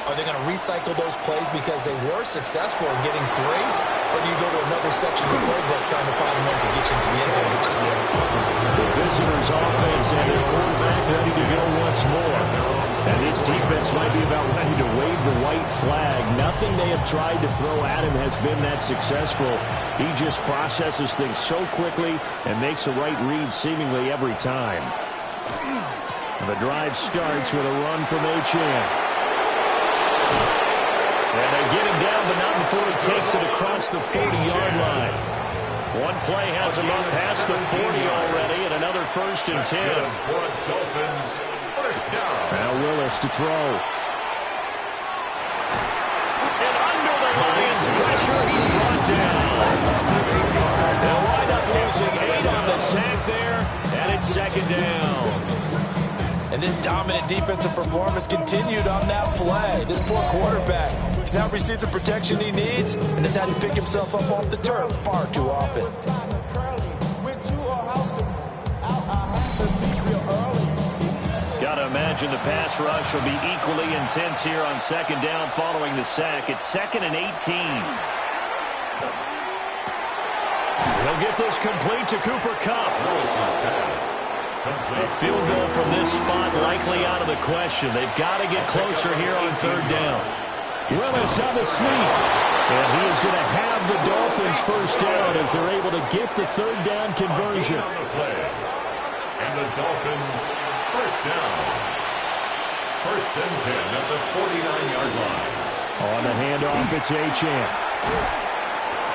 are they going to recycle those plays because they were successful in getting 3? Or do you go to another section of the playbook trying to find ones that get you into the end zone and get you 6? The visitors' offense and their quarterback ready to go once more. And this defense might be about ready to wave the white flag. Nothing they have tried to throw at him has been that successful. He just processes things so quickly and makes a right read seemingly every time. The drive starts with a run from Achane. And they get him down, but not before he takes it across the 40-yard line. One play has him up past the 40 already, and another 1st and 10. For Dolphins, first down. Now Willis to throw. And under the Lions' pressure, he's brought down. They'll wind up losing 8 on the sack there, and it's 2nd down. And this dominant defensive performance continued on that play. This poor quarterback, he's now received the protection he needs and has had to pick himself up off the turf far too often. Got to imagine the pass rush will be equally intense here on 2nd down following the sack. It's 2nd and 18. He'll get this complete to Cooper Kupp. A field goal from this spot likely out of the question. They've got to get closer here on 3rd down. Willis on the sneak. And he is going to have the Dolphins first down as they're able to get the 3rd down conversion. And the Dolphins first down. 1st and 10 at the 49-yard line. On the handoff, it's Achane.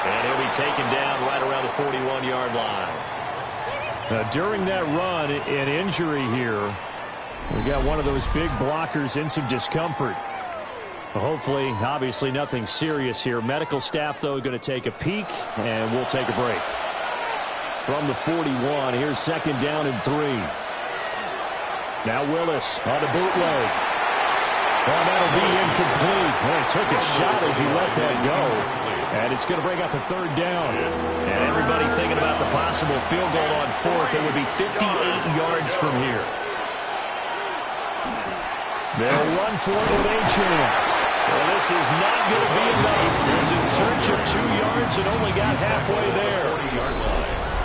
And he'll be taken down right around the 41-yard line. During that run, an injury here. We got one of those big blockers in some discomfort. Hopefully, obviously nothing serious here. Medical staff, though, going to take a peek, and we'll take a break. From the 41, here's 2nd down and 3. Now Willis on the bootleg. Well, that'll be incomplete. Well, he took a shot as he let that go. And it's going to bring up a 3rd down. And everybody thinking about the possible field goal on 4th. It would be 58 yards from here. They'll run for it with Achane. Well, this is not going to be enough. He's in search of 2 yards and only got halfway there.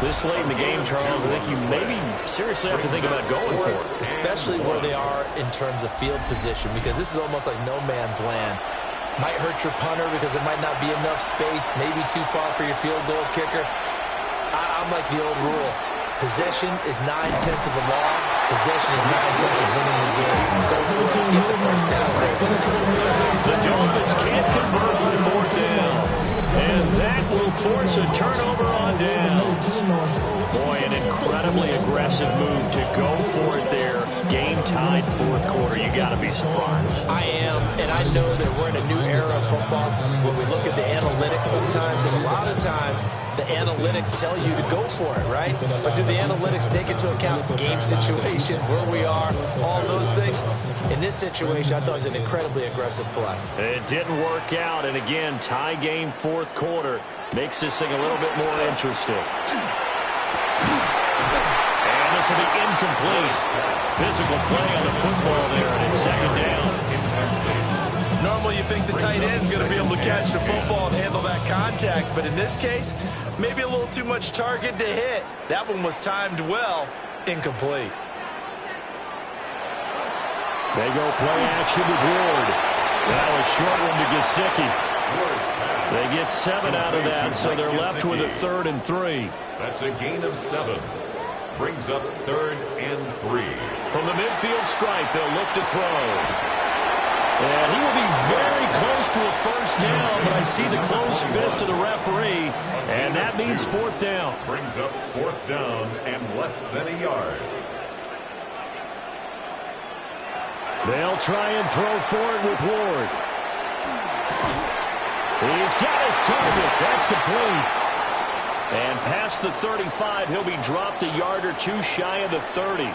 This late in the game, Charles, I think you maybe seriously have to think about going for it. Especially where they are in terms of field position, because this is almost like no man's land. Might hurt your punter because there might not be enough space, maybe too far for your field goal kicker. I'm like the old rule. Possession is 9/10 of the law. Possession is 9/10 of winning the game. Go for it. Get the first down. The Dolphins can't convert on 4th down. And that will force a turnover on downs. Boy, an incredibly aggressive move to go for it there. Game-tied 4th quarter. You got to be surprised. I am, and I know that we're in a new era of football where we look at the analytics sometimes, and a lot of time the analytics tell you to go for it, right? But do the analytics take into account game situation, where we are, all those things? In this situation, I thought it was an incredibly aggressive play. It didn't work out, and again, tie game fourth quarter makes this thing a little bit more interesting. And this will be incomplete. Physical play on the football there, and it's second down. Normally you think the tight end's going to be able to catch the football and handle that contact, but in this case, maybe a little too much target to hit. That one was timed well, incomplete. They go play action with Ward. That was short one to Gesicki. They get 7 out of that, so they're left with a 3rd and 3. That's a gain of 7. Brings up 3rd and 3. From the midfield stripe, they'll look to throw. And he will be very close to a first down, but I see the closed fist of the referee, and that means 4th down. Brings up 4th down and less than a yard. They'll try and throw for it with Ward. He's got his target. That's complete. And past the 35, he'll be dropped a yard or two shy of the 30.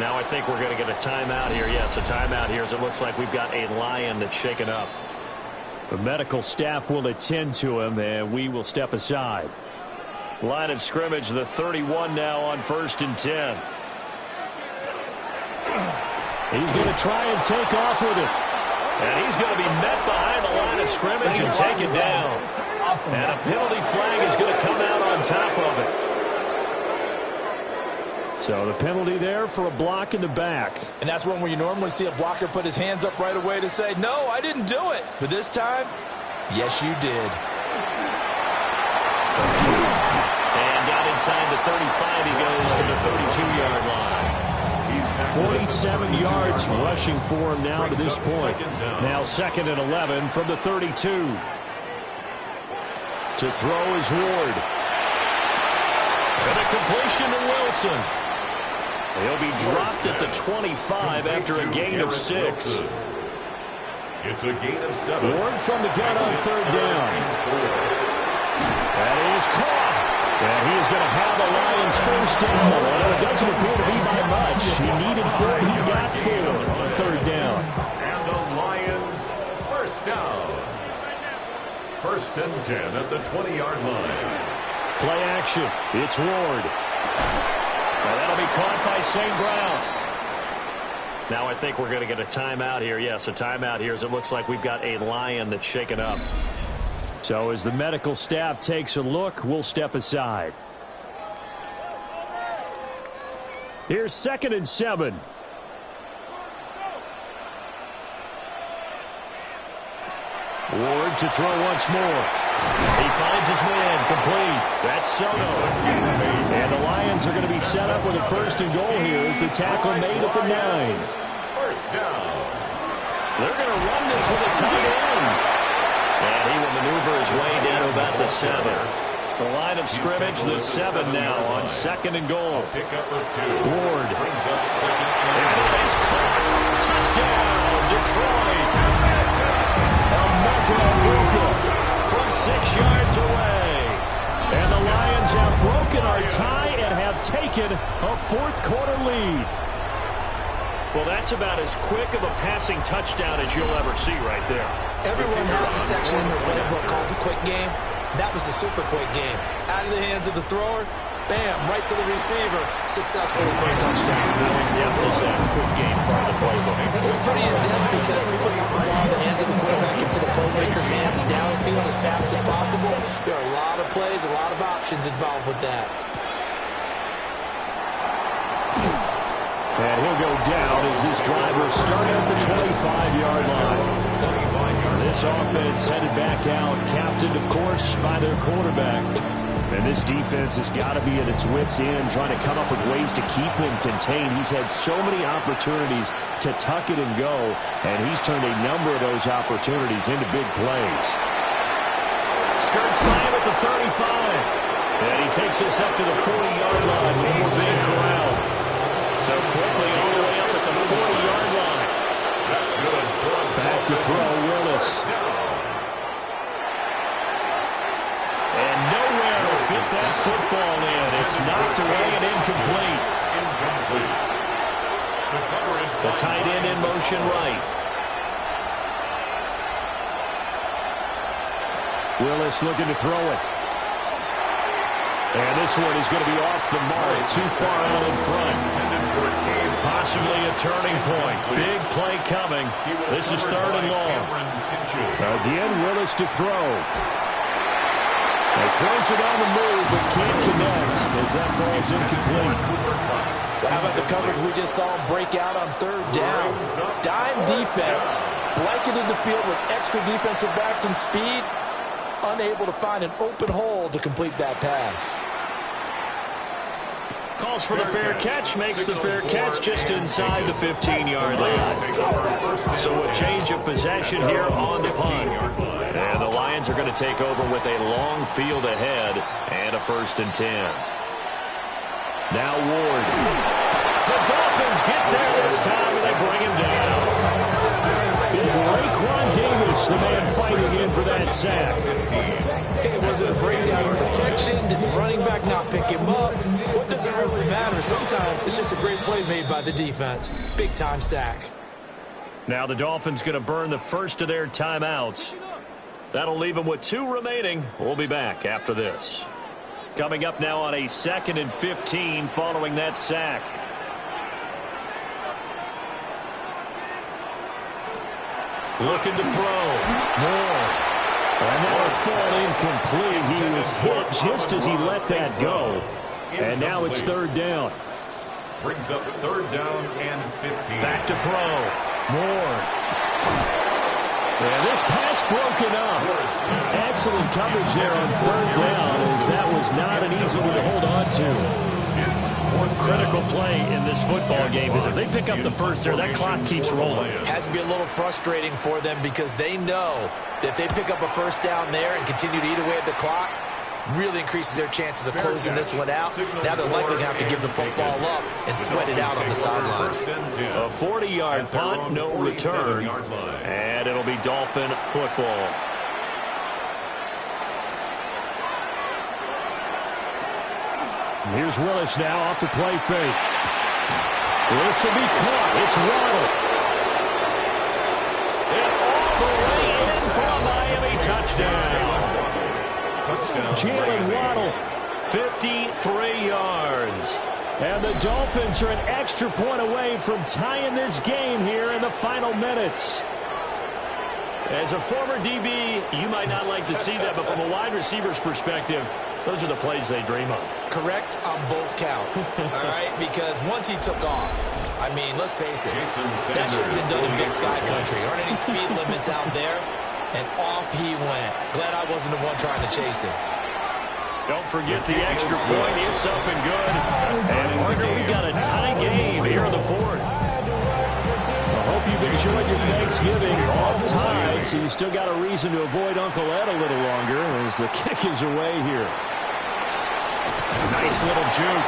Now I think we're going to get a timeout here. Yes, a timeout here as it looks like we've got a Lion that's shaken up. The medical staff will attend to him, and we will step aside. Line of scrimmage, the 31 now on 1st and 10. He's going to try and take off with it. And he's going to be met behind the line of scrimmage and taken down. And a penalty flag is going to come out on top of it. So the penalty there for a block in the back. And that's one where you normally see a blocker put his hands up right away to say, no, I didn't do it. But this time, yes, you did. And down inside the 35, he goes to the 32-yard line. 47 yards rushing for him now to this point. Now 2nd and 11 from the 32. To throw is Ward. And a completion to Wilson. He'll be dropped at the 25 after a gain of 6. It's a gain of 7. Ward from the gun on 3rd down. That is caught. And he is going to have the Lions first down. Well, it doesn't appear to be by much. He needed 4. He got 4 on 3rd down. And the Lions first down. 1st and 10 at the 20-yard line. Play action. It's Ward. Well, that'll be caught by St. Brown. Now I think we're going to get a timeout here. Yes, a timeout here as it looks like we've got a Lion that's shaken up. So as the medical staff takes a look, we'll step aside. Here's 2nd and 7. Ward to throw once more. He finds his man, complete. That's Soto. And the Lions are going to be set up with a 1st and goal here as the tackle made at the 9. First down. They're going to run this with a tight end. And he will maneuver his way down to about the 7. The line of scrimmage, the 7 now on 2nd and goal. Pick up of 2. Ward. Brings up 2nd And and it is caught. Touchdown, Detroit. From 6 yards away. And the Lions have broken our tie and have taken a 4th quarter lead. Well, that's about as quick of a passing touchdown as you'll ever see right there. Everyone has a section in their playbook called the quick game. That was the super quick game. Out of the hands of the thrower, bam, right to the receiver, successfully for a touchdown. How in-depth is that quick game part of the playbook? It's pretty in-depth because people want the ball in the hands of the quarterback into the playmaker's hands and downfield as fast as possible. There are a lot of plays, a lot of options involved with that. And he'll go down as this driver started at the 25-yard line. This offense headed back out, captained, of course, by their quarterback. And this defense has got to be at its wits' end, trying to come up with ways to keep him contained. He's had so many opportunities to tuck it and go, and he's turned a number of those opportunities into big plays. Skirts by him at the 35. And he takes us up to the 40-yard line before being corralled. So quickly all the way up at the 40-yard line. That's good. Back to throw, Willis. And nowhere to fit that football in. It's knocked away and incomplete. The tight end in motion right. Willis looking to throw it. And this one is going to be off the mark, too far out in front. Possibly a turning point. Big play coming. This is 3rd and long. Again, Willis to throw. He throws it on the move, but can't connect as that falls incomplete. How about the coverage we just saw him break out on 3rd down? Dime defense, blanketed the field with extra defensive backs and speed, unable to find an open hole to complete that pass. Calls for the fair catch, makes the fair catch just inside the 15-yard line. So a change of possession here on the punt. And the Lions are going to take over with a long field ahead and a 1st and 10. Now Ward. The Dolphins get there this time and they bring him down. Big Raekwon Davis, the man fighting in for that sack. Okay, was it a breakdown in protection? Did the running back not pick him up? What does it really matter? Sometimes it's just a great play made by the defense. Big-time sack. Now the Dolphins going to burn the first of their timeouts. That'll leave them with 2 remaining. We'll be back after this. Coming up now on a 2nd and 15 following that sack. Looking to throw. Moore. And that'll fall incomplete. He was hit just as he let that go. And now it's 3rd down. Brings up 3rd down and 15. Back to throw. Moore. And this pass broken up. Excellent coverage there on 3rd down, as that was not an easy one to hold on to. One critical play in this football game is if they pick up the first there, that clock keeps rolling. Has to be a little frustrating for them because they know that if they pick up a 1st down there and continue to eat away at the clock, really increases their chances of closing this one out. Now they're likely to have to give the football up and sweat it out on the sideline. A 40-yard punt, no return, and it'll be Dolphin football. Here's Willis now off the play fake. This will be caught. It's Waddle. And all the way in for a Miami touchdown. Jalen Waddle, 53 yards. And the Dolphins are an extra point away from tying this game here in the final minutes. As a former DB, you might not like to see that, but from a wide receiver's perspective, those are the plays they dream of. Correct on both counts, all right? Because once he took off, I mean, let's face it, that should have been done in Big Sky Country. There aren't any speed limits out there, and off he went. Glad I wasn't the one trying to chase him. Don't forget the extra point. It's up and good. And, partner, we've got a tie game here in the 4th. I hope you've enjoyed your Thanksgiving. All tied, so you still got a reason to avoid Uncle Ed a little longer as the kick is away here. Nice little juke.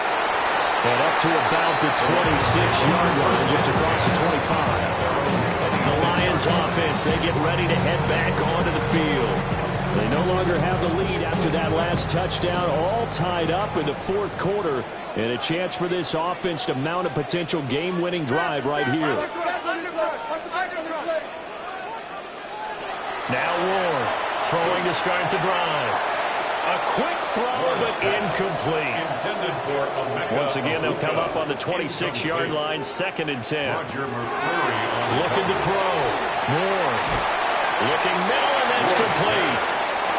And up to about the 26-yard line, just across the 25. The Lions offense, they get ready to head back onto the field. They no longer have the lead after that last touchdown, all tied up in the 4th quarter. And a chance for this offense to mount a potential game-winning drive right here. Now Ward throwing to start the drive. A quick throw, but incomplete. Once again, they'll come up on the 26-yard line, 2nd and 10. Looking to throw. Ward looking middle, and that's complete.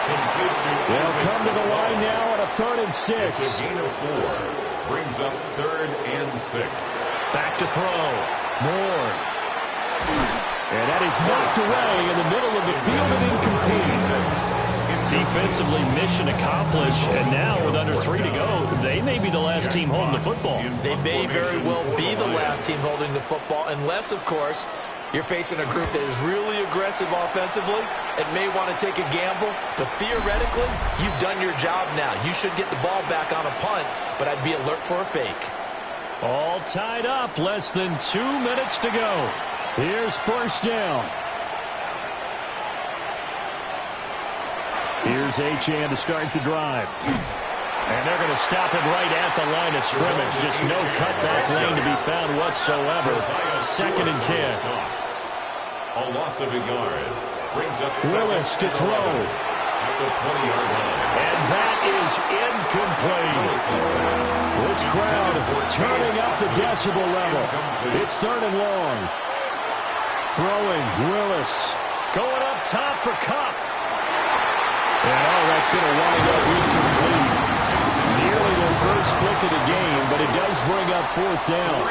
They'll come to the line now on a 3rd and 6. It's a gain of 4. Brings up 3rd and 6. Back to throw. Moore. And that is knocked away in the middle of the field and incomplete. Defensively, mission accomplished. And now with under 3 to go, they may be the last team holding the football. They may very well be the last team holding the football, unless, of course, you're facing a group that is really aggressive offensively and may want to take a gamble. But theoretically, you've done your job now. You should get the ball back on a punt, but I'd be alert for a fake. All tied up, less than 2 minutes to go. Here's 1st down. Here's Achane to start the drive. And they're going to stop it right at the line of scrimmage. Just no cutback lane to be found whatsoever. 2nd and 10. A loss of a yard. Brings up Willis to throw. At the 20-yard line. And that is incomplete. This crowd turning up the decibel level. It's 3rd and long. Throwing, Willis. Going up top for Cup. And that's going to wind up incomplete. Nearly their first pick of the game, but it does bring up 4th down.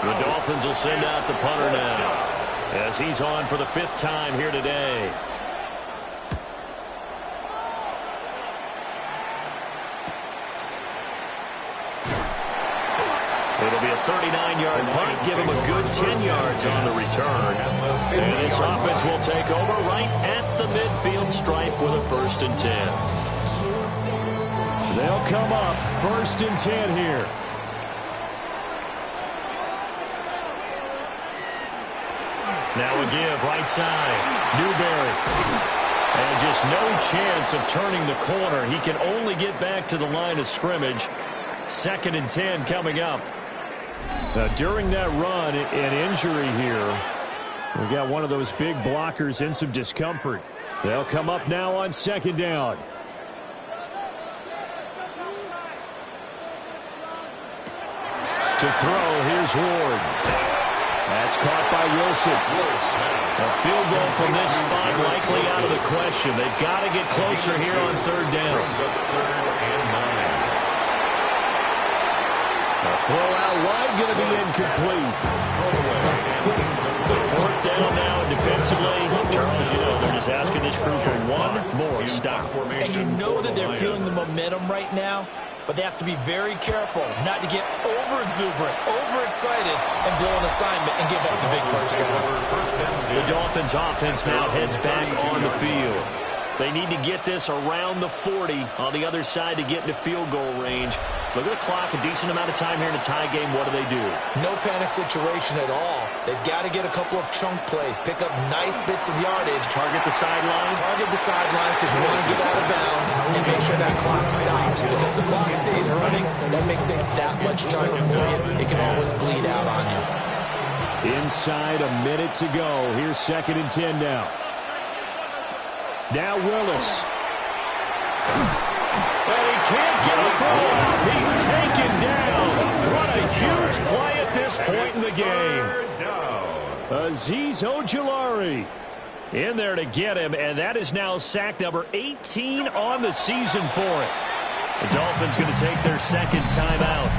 The Dolphins will send out the punter now, as he's on for the 5th time here today. It'll be a 39-yard punt, give him a good 10 yards on the return. And this offense will take over right at the midfield stripe with a 1st and 10. They'll come up 1st and 10 here. Now a give right side. Newberry. And just no chance of turning the corner. He can only get back to the line of scrimmage. 2nd and 10 coming up. During that run, an injury here. We got one of those big blockers in some discomfort. They'll come up now on 2nd down. To throw, here's Ward. That's caught by Wilson. A field goal from this spot likely out of the question. They've got to get closer here on 3rd down. A throw out wide going to be incomplete. 4th down now defensively. Charles, you know, they're just asking this crew for one more stop. And you know that they're feeling the momentum right now, but they have to be very careful not to get over-exuberant, over-excited, and blow an assignment and give up the big 1st down. The Dolphins offense now heads back on the field. They need to get this around the 40 on the other side to get into field goal range. Look at the clock, a decent amount of time here in a tie game. What do? No panic situation at all. They've got to get a couple of chunk plays, pick up nice bits of yardage. Target the sidelines? Target the sidelines because you want to get out of bounds and make sure that clock stops. Because if the clock stays running, that makes things that much tougher for you. It can always bleed out on you. Inside a minute to go. Here's 2nd and 10 now. Now Willis. And he can't get a throw. He's taken down. What a huge play at this point in the game. Azeez Ojulari in there to get him, and that is now sack number 18 on the season for it. The Dolphins going to take their 2nd timeout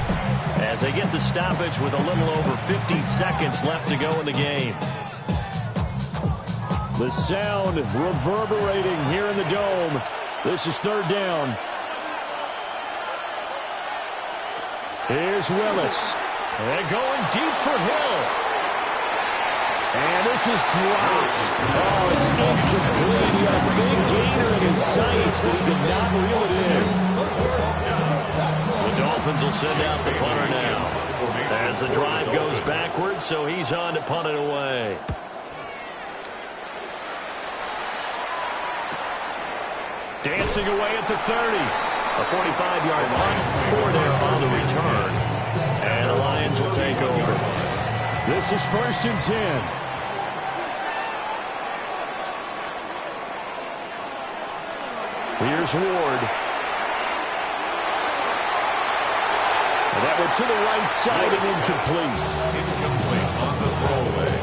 as they get the stoppage with a little over 50 seconds left to go in the game. The sound reverberating here in the dome. This is 3rd down. Here's Willis. And going deep for Hill. And this is dropped. Oh, it's incomplete. He got a big gainer in his sights, but he did not reel it in. The Dolphins will send out the punter now, as the drive goes backwards, so he's on to punt it away. Dancing away at the 30. A 45-yard punt, 4 there on the return. And the Lions will take over. This is 1st and 10. Here's Ward. And that went to the right side and incomplete. Incomplete on the throwaway.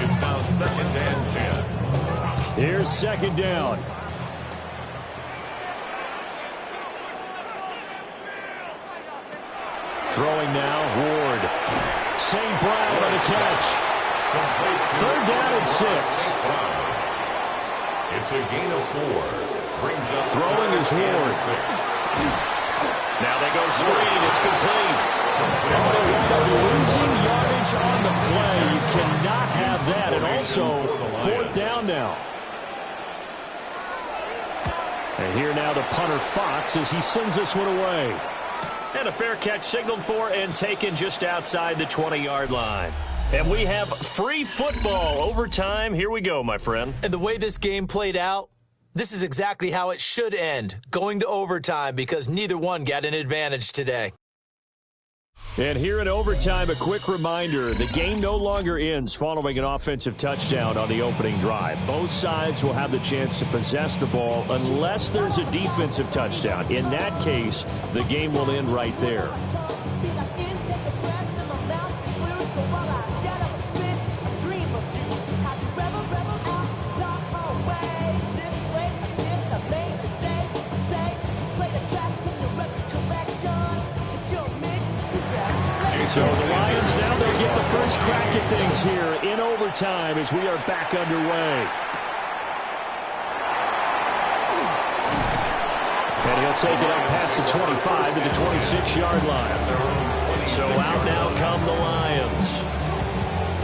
It's now 2nd and 10. Here's 2nd down. Throwing now, Ward. St. Brown on the catch. 3rd down and 6. It's a gain of 4. Brings up throwing is Ward. Now they go screen. It's complete. Losing yardage on the play. You cannot have that. And also, 4th down now. And here now the punter Fox as he sends this one away. And a fair catch signaled for and taken just outside the 20-yard line. And we have free football overtime. Here we go, my friend. And the way this game played out, This is exactly how it should end, going to overtime, because neither one got an advantage today. And here in overtime, a quick reminder, the game no longer ends following an offensive touchdown on the opening drive. Both sides will have the chance to possess the ball unless there's a defensive touchdown. In that case, the game will end right there. So the Lions now they'll get the first crack at things here in overtime as we are back underway. And he'll take it up past the 25 to the 26-yard line. So out now come the Lions.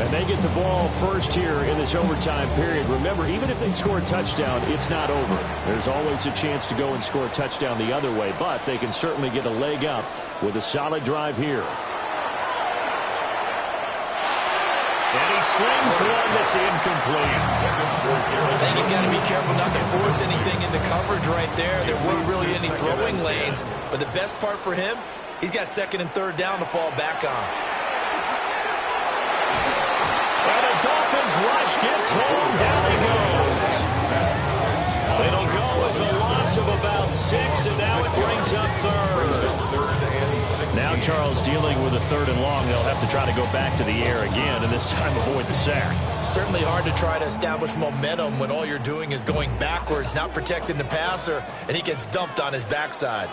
And they get the ball first here in this overtime period. Remember, even if they score a touchdown, it's not over. There's always a chance to go and score a touchdown the other way, but they can certainly get a leg up with a solid drive here. And he slings one that's incomplete. I think he's got to be careful not to force anything into coverage right there. There weren't really any throwing lanes, but the best part for him, he's got second and third down to fall back on. And a Dolphins rush gets home. Down he goes. It'll go as a loss of about 6, and now it brings up third. Now Charles dealing with a third and long. They'll have to try to go back to the air again, and this time avoid the sack. Certainly hard to try to establish momentum when all you're doing is going backwards, not protecting the passer, and he gets dumped on his backside.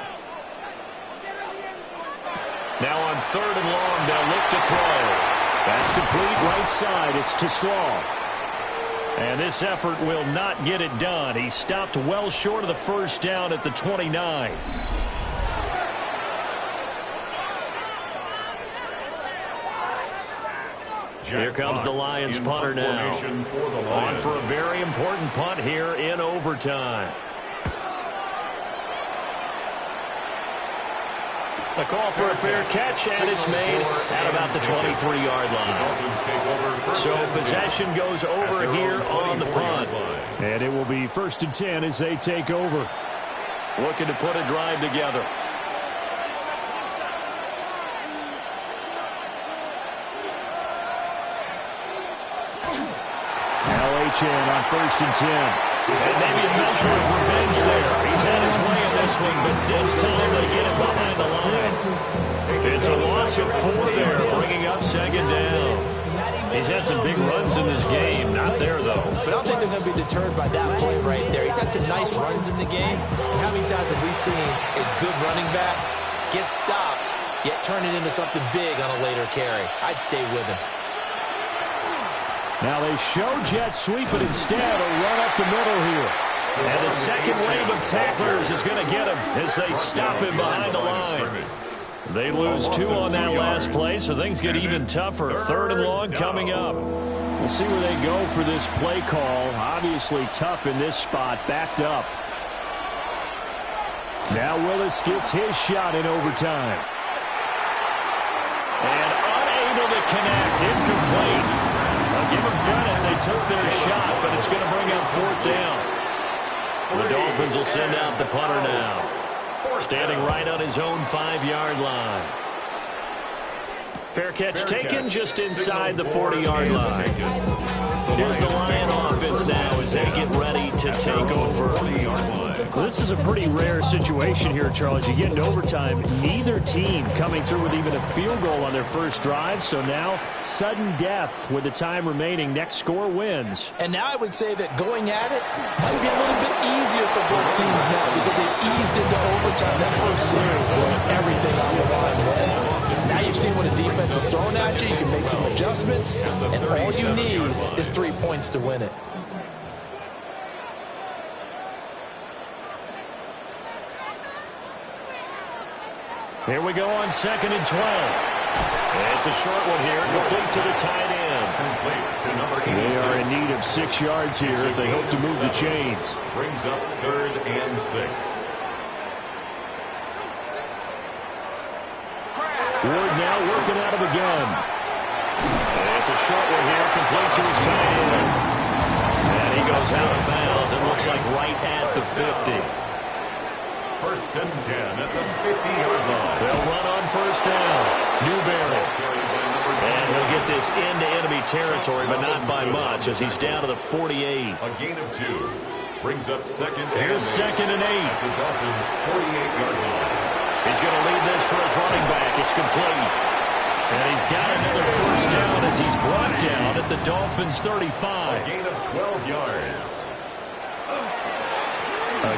Now on third and long, they'll look to throw. That's complete right side. It's to Slaw. And this effort will not get it done. He stopped well short of the first down at the 29. Here comes the Lions punter now. On for a very important punt here in overtime. A call for a fair catch, and it's made at about the 23-yard line. So possession goes over here on the punt. And it will be 1st and 10 as they take over. Looking to put a drive together. LHN on 1st and 10. And maybe a measure of revenge there. He's had his way in this one, but this time they get it behind the line. It's a loss of 4 there, bringing up second down. He's had some big runs in this game. Not there, though. But I don't think they're going to be deterred by that play right there. He's had some nice runs in the game. And how many times have we seen a good running back get stopped, yet turn it into something big on a later carry? I'd stay with him. Now they show jet sweep, but instead a run up the middle here. And the second wave of tacklers is going to get him as they stop him behind the line. They lose 2 on that last play, so things get even tougher. 3rd and long coming up. We'll see where they go for this play call. Obviously tough in this spot, backed up. Now Willis gets his shot in overtime. And unable to connect, incomplete. Give them credit, they took their shot, but it's going to bring up 4th down. The Dolphins will send out the punter now. Standing right on his own 5-yard line. Fair catch taken just inside the 40-yard line. Here's the Lion offense now as they get ready to take over. Well, this is a pretty rare situation here, Charles. You get into overtime, neither team coming through with even a field goal on their first drive. So now, sudden death with the time remaining. Next score wins. And now I would say that going at it might be a little bit easier for both teams now because they've eased into overtime. That first series was everything on the line then. Now you've seen what a defense is thrown at you. You can make some adjustments, and all you need is 3 points to win it. Here we go on 2nd and 12. It's a short one here, complete to the tight end. They are in need of 6 yards here if they hope to move the chains. Brings up 3rd and 6. Ward now working out of the gun. And it's a short one here, complete to his tight end. And he goes out of bounds. It looks like right at the 50. First and 10 at the 50-yard line. They'll run on first down. Newberry. And he'll get this into enemy territory, but not by much, as he's down to the 48. A gain of 2. Brings up second Here's second and 8. At the Dolphins' 48-yard line. He's going to lead this for his running back. It's complete. And he's got another first down as he's brought down at the Dolphins' 35. A gain of 12 yards.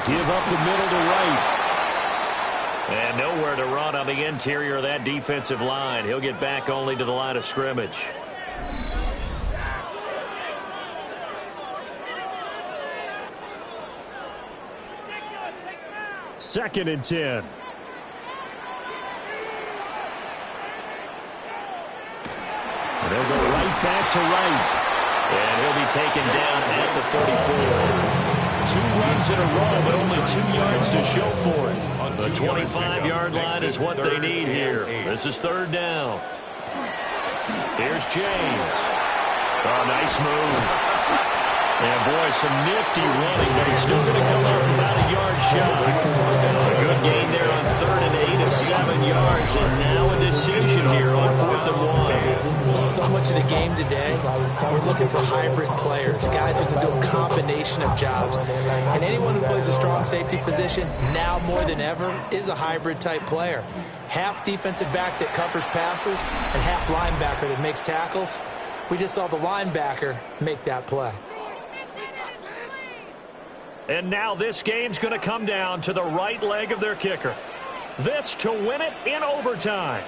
Give up the middle to right. And nowhere to run on the interior of that defensive line. He'll get back only to the line of scrimmage. Second and 10. And they'll go right back to right. And he'll be taken down at the 44. 2 runs in a row, but only 2 yards to show for it. The 25-yard line is what they need here. This is third down. Here's James. Oh, nice move. And, boy, some nifty running, but he's still going to come up about a yard shy. A good gain there on 3rd and 8 of 7 yards, and now a decision here on 4th and 1. So much of the game today, we're looking for hybrid players, guys who can do a combination of jobs. And anyone who plays a strong safety position, now more than ever, is a hybrid-type player. Half defensive back that covers passes and half linebacker that makes tackles. We just saw the linebacker make that play. And now this game's going to come down to the right leg of their kicker. This to win it in overtime.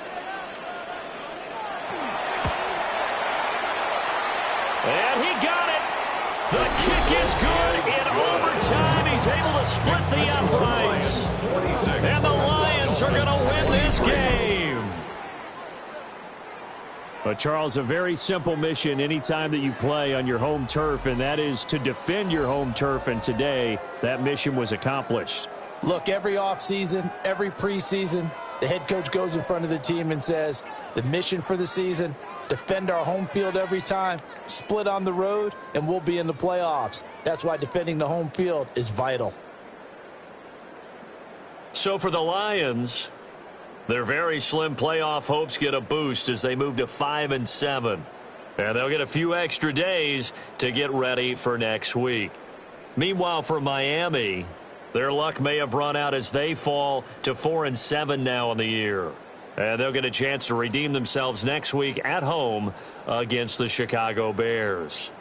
And he got it. The kick is good in overtime. He's able to split the uprights. And the Lions are going to win this game. But, Charles, a very simple mission anytime that you play on your home turf, and that is to defend your home turf. And today, that mission was accomplished. Look, every offseason, every preseason, the head coach goes in front of the team and says, the mission for the season, defend our home field every time, split on the road, and we'll be in the playoffs. That's why defending the home field is vital. So for the Lions, their very slim playoff hopes get a boost as they move to 5-7. And they'll get a few extra days to get ready for next week. Meanwhile, for Miami, their luck may have run out as they fall to 4-7 now in the year. And they'll get a chance to redeem themselves next week at home against the Chicago Bears.